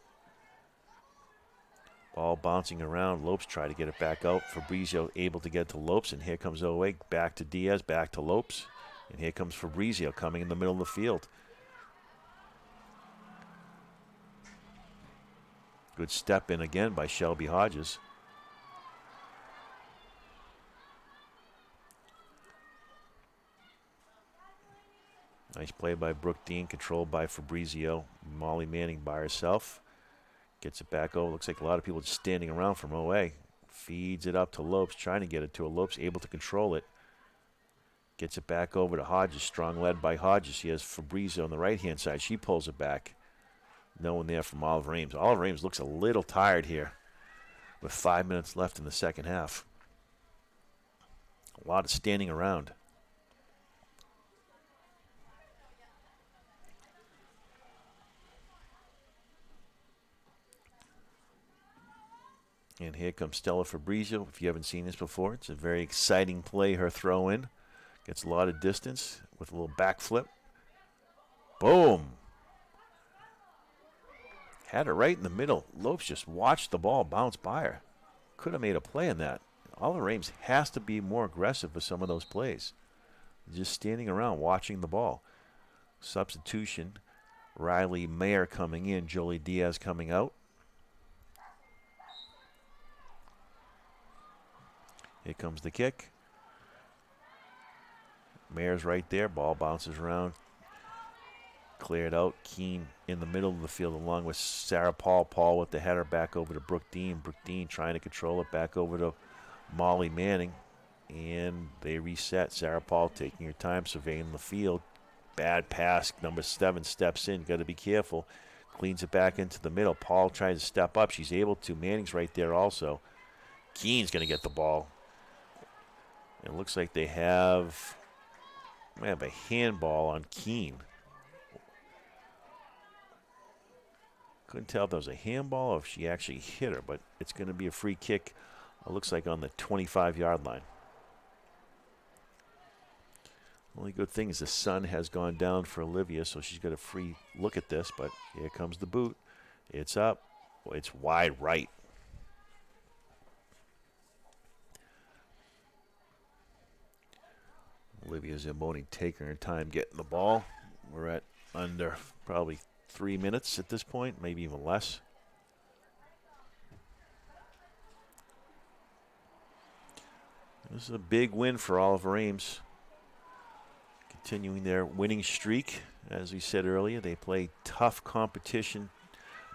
Ball bouncing around. Lopes try to get it back out. Fabrizio able to get to Lopes, and here comes Owe. Back to Diaz, back to Lopes. And here comes Fabrizio coming in the middle of the field. Good step in again by Shelby Hodges. Nice play by Brooke Dean, controlled by Fabrizio. Molly Manning by herself. Gets it back over. Looks like a lot of people just standing around from OA. Feeds it up to Lopes, trying to get it to her. Lopes able to control it. Gets it back over to Hodges. Strong led by Hodges. He has Fabrizio on the right-hand side. She pulls it back. No one there from Oliver Ames. Oliver Ames looks a little tired here with 5 minutes left in the second half. A lot of standing around. And here comes Stella Fabrizio. If you haven't seen this before, it's a very exciting play, her throw in. Gets a lot of distance with a little backflip. Boom. Had her right in the middle. Lopes just watched the ball bounce by her. Could have made a play in that. Oliver Ames has to be more aggressive with some of those plays. Just standing around watching the ball. Substitution. Riley Mayer coming in. Jolie Diaz coming out. Here comes the kick. Mayer's right there. Ball bounces around. Cleared out. Keene in the middle of the field along with Sarah Paul. Paul with the header back over to Brooke Dean. Brooke Dean trying to control it back over to Molly Manning. And they reset. Sarah Paul taking her time, surveying the field. Bad pass. Number 7 steps in. Got to be careful. Cleans it back into the middle. Paul tries to step up. She's able to. Manning's right there also. Keene's going to get the ball. It looks like they have a handball on Keene. Couldn't tell if that was a handball or if she actually hit her, but it's going to be a free kick. It looks like on the 25-yard line. Only good thing is the sun has gone down for Olivia, so she's got a free look at this, but here comes the boot. It's up. It's wide right. Olivia Zamboni taking her time getting the ball. We're at under probably 3 minutes at this point, maybe even less. This is a big win for Oliver Ames. Continuing their winning streak. As we said earlier, they play tough competition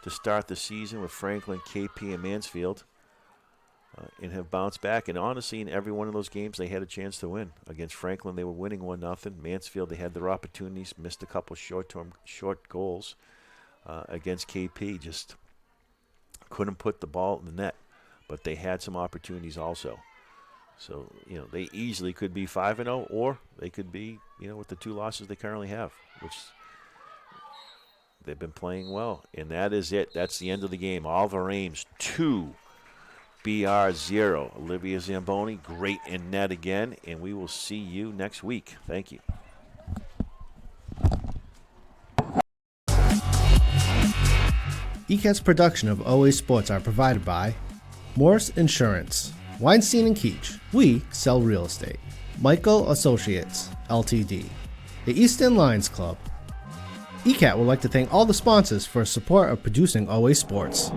to start the season with Franklin, KP, and Mansfield. And have bounced back. And honestly, in every one of those games, they had a chance to win. Against Franklin, they were winning 1-0. Mansfield, they had their opportunities, missed a couple short goals. Against KP, just couldn't put the ball in the net. But they had some opportunities also. So, they easily could be 5-0, or they could be, with the 2 losses they currently have, which they've been playing well. And that is it. That's the end of the game. Oliver Ames 2. BR 0. Olivia Zamboni, great in net again, and we will see you next week. Thank you. ECAT's production of OA Sports are provided by Morse Insurance, Weinstein and Keach, we sell real estate, Michael Associates, Ltd., the Easton Lions Club. ECAT would like to thank all the sponsors for support of producing OA Sports.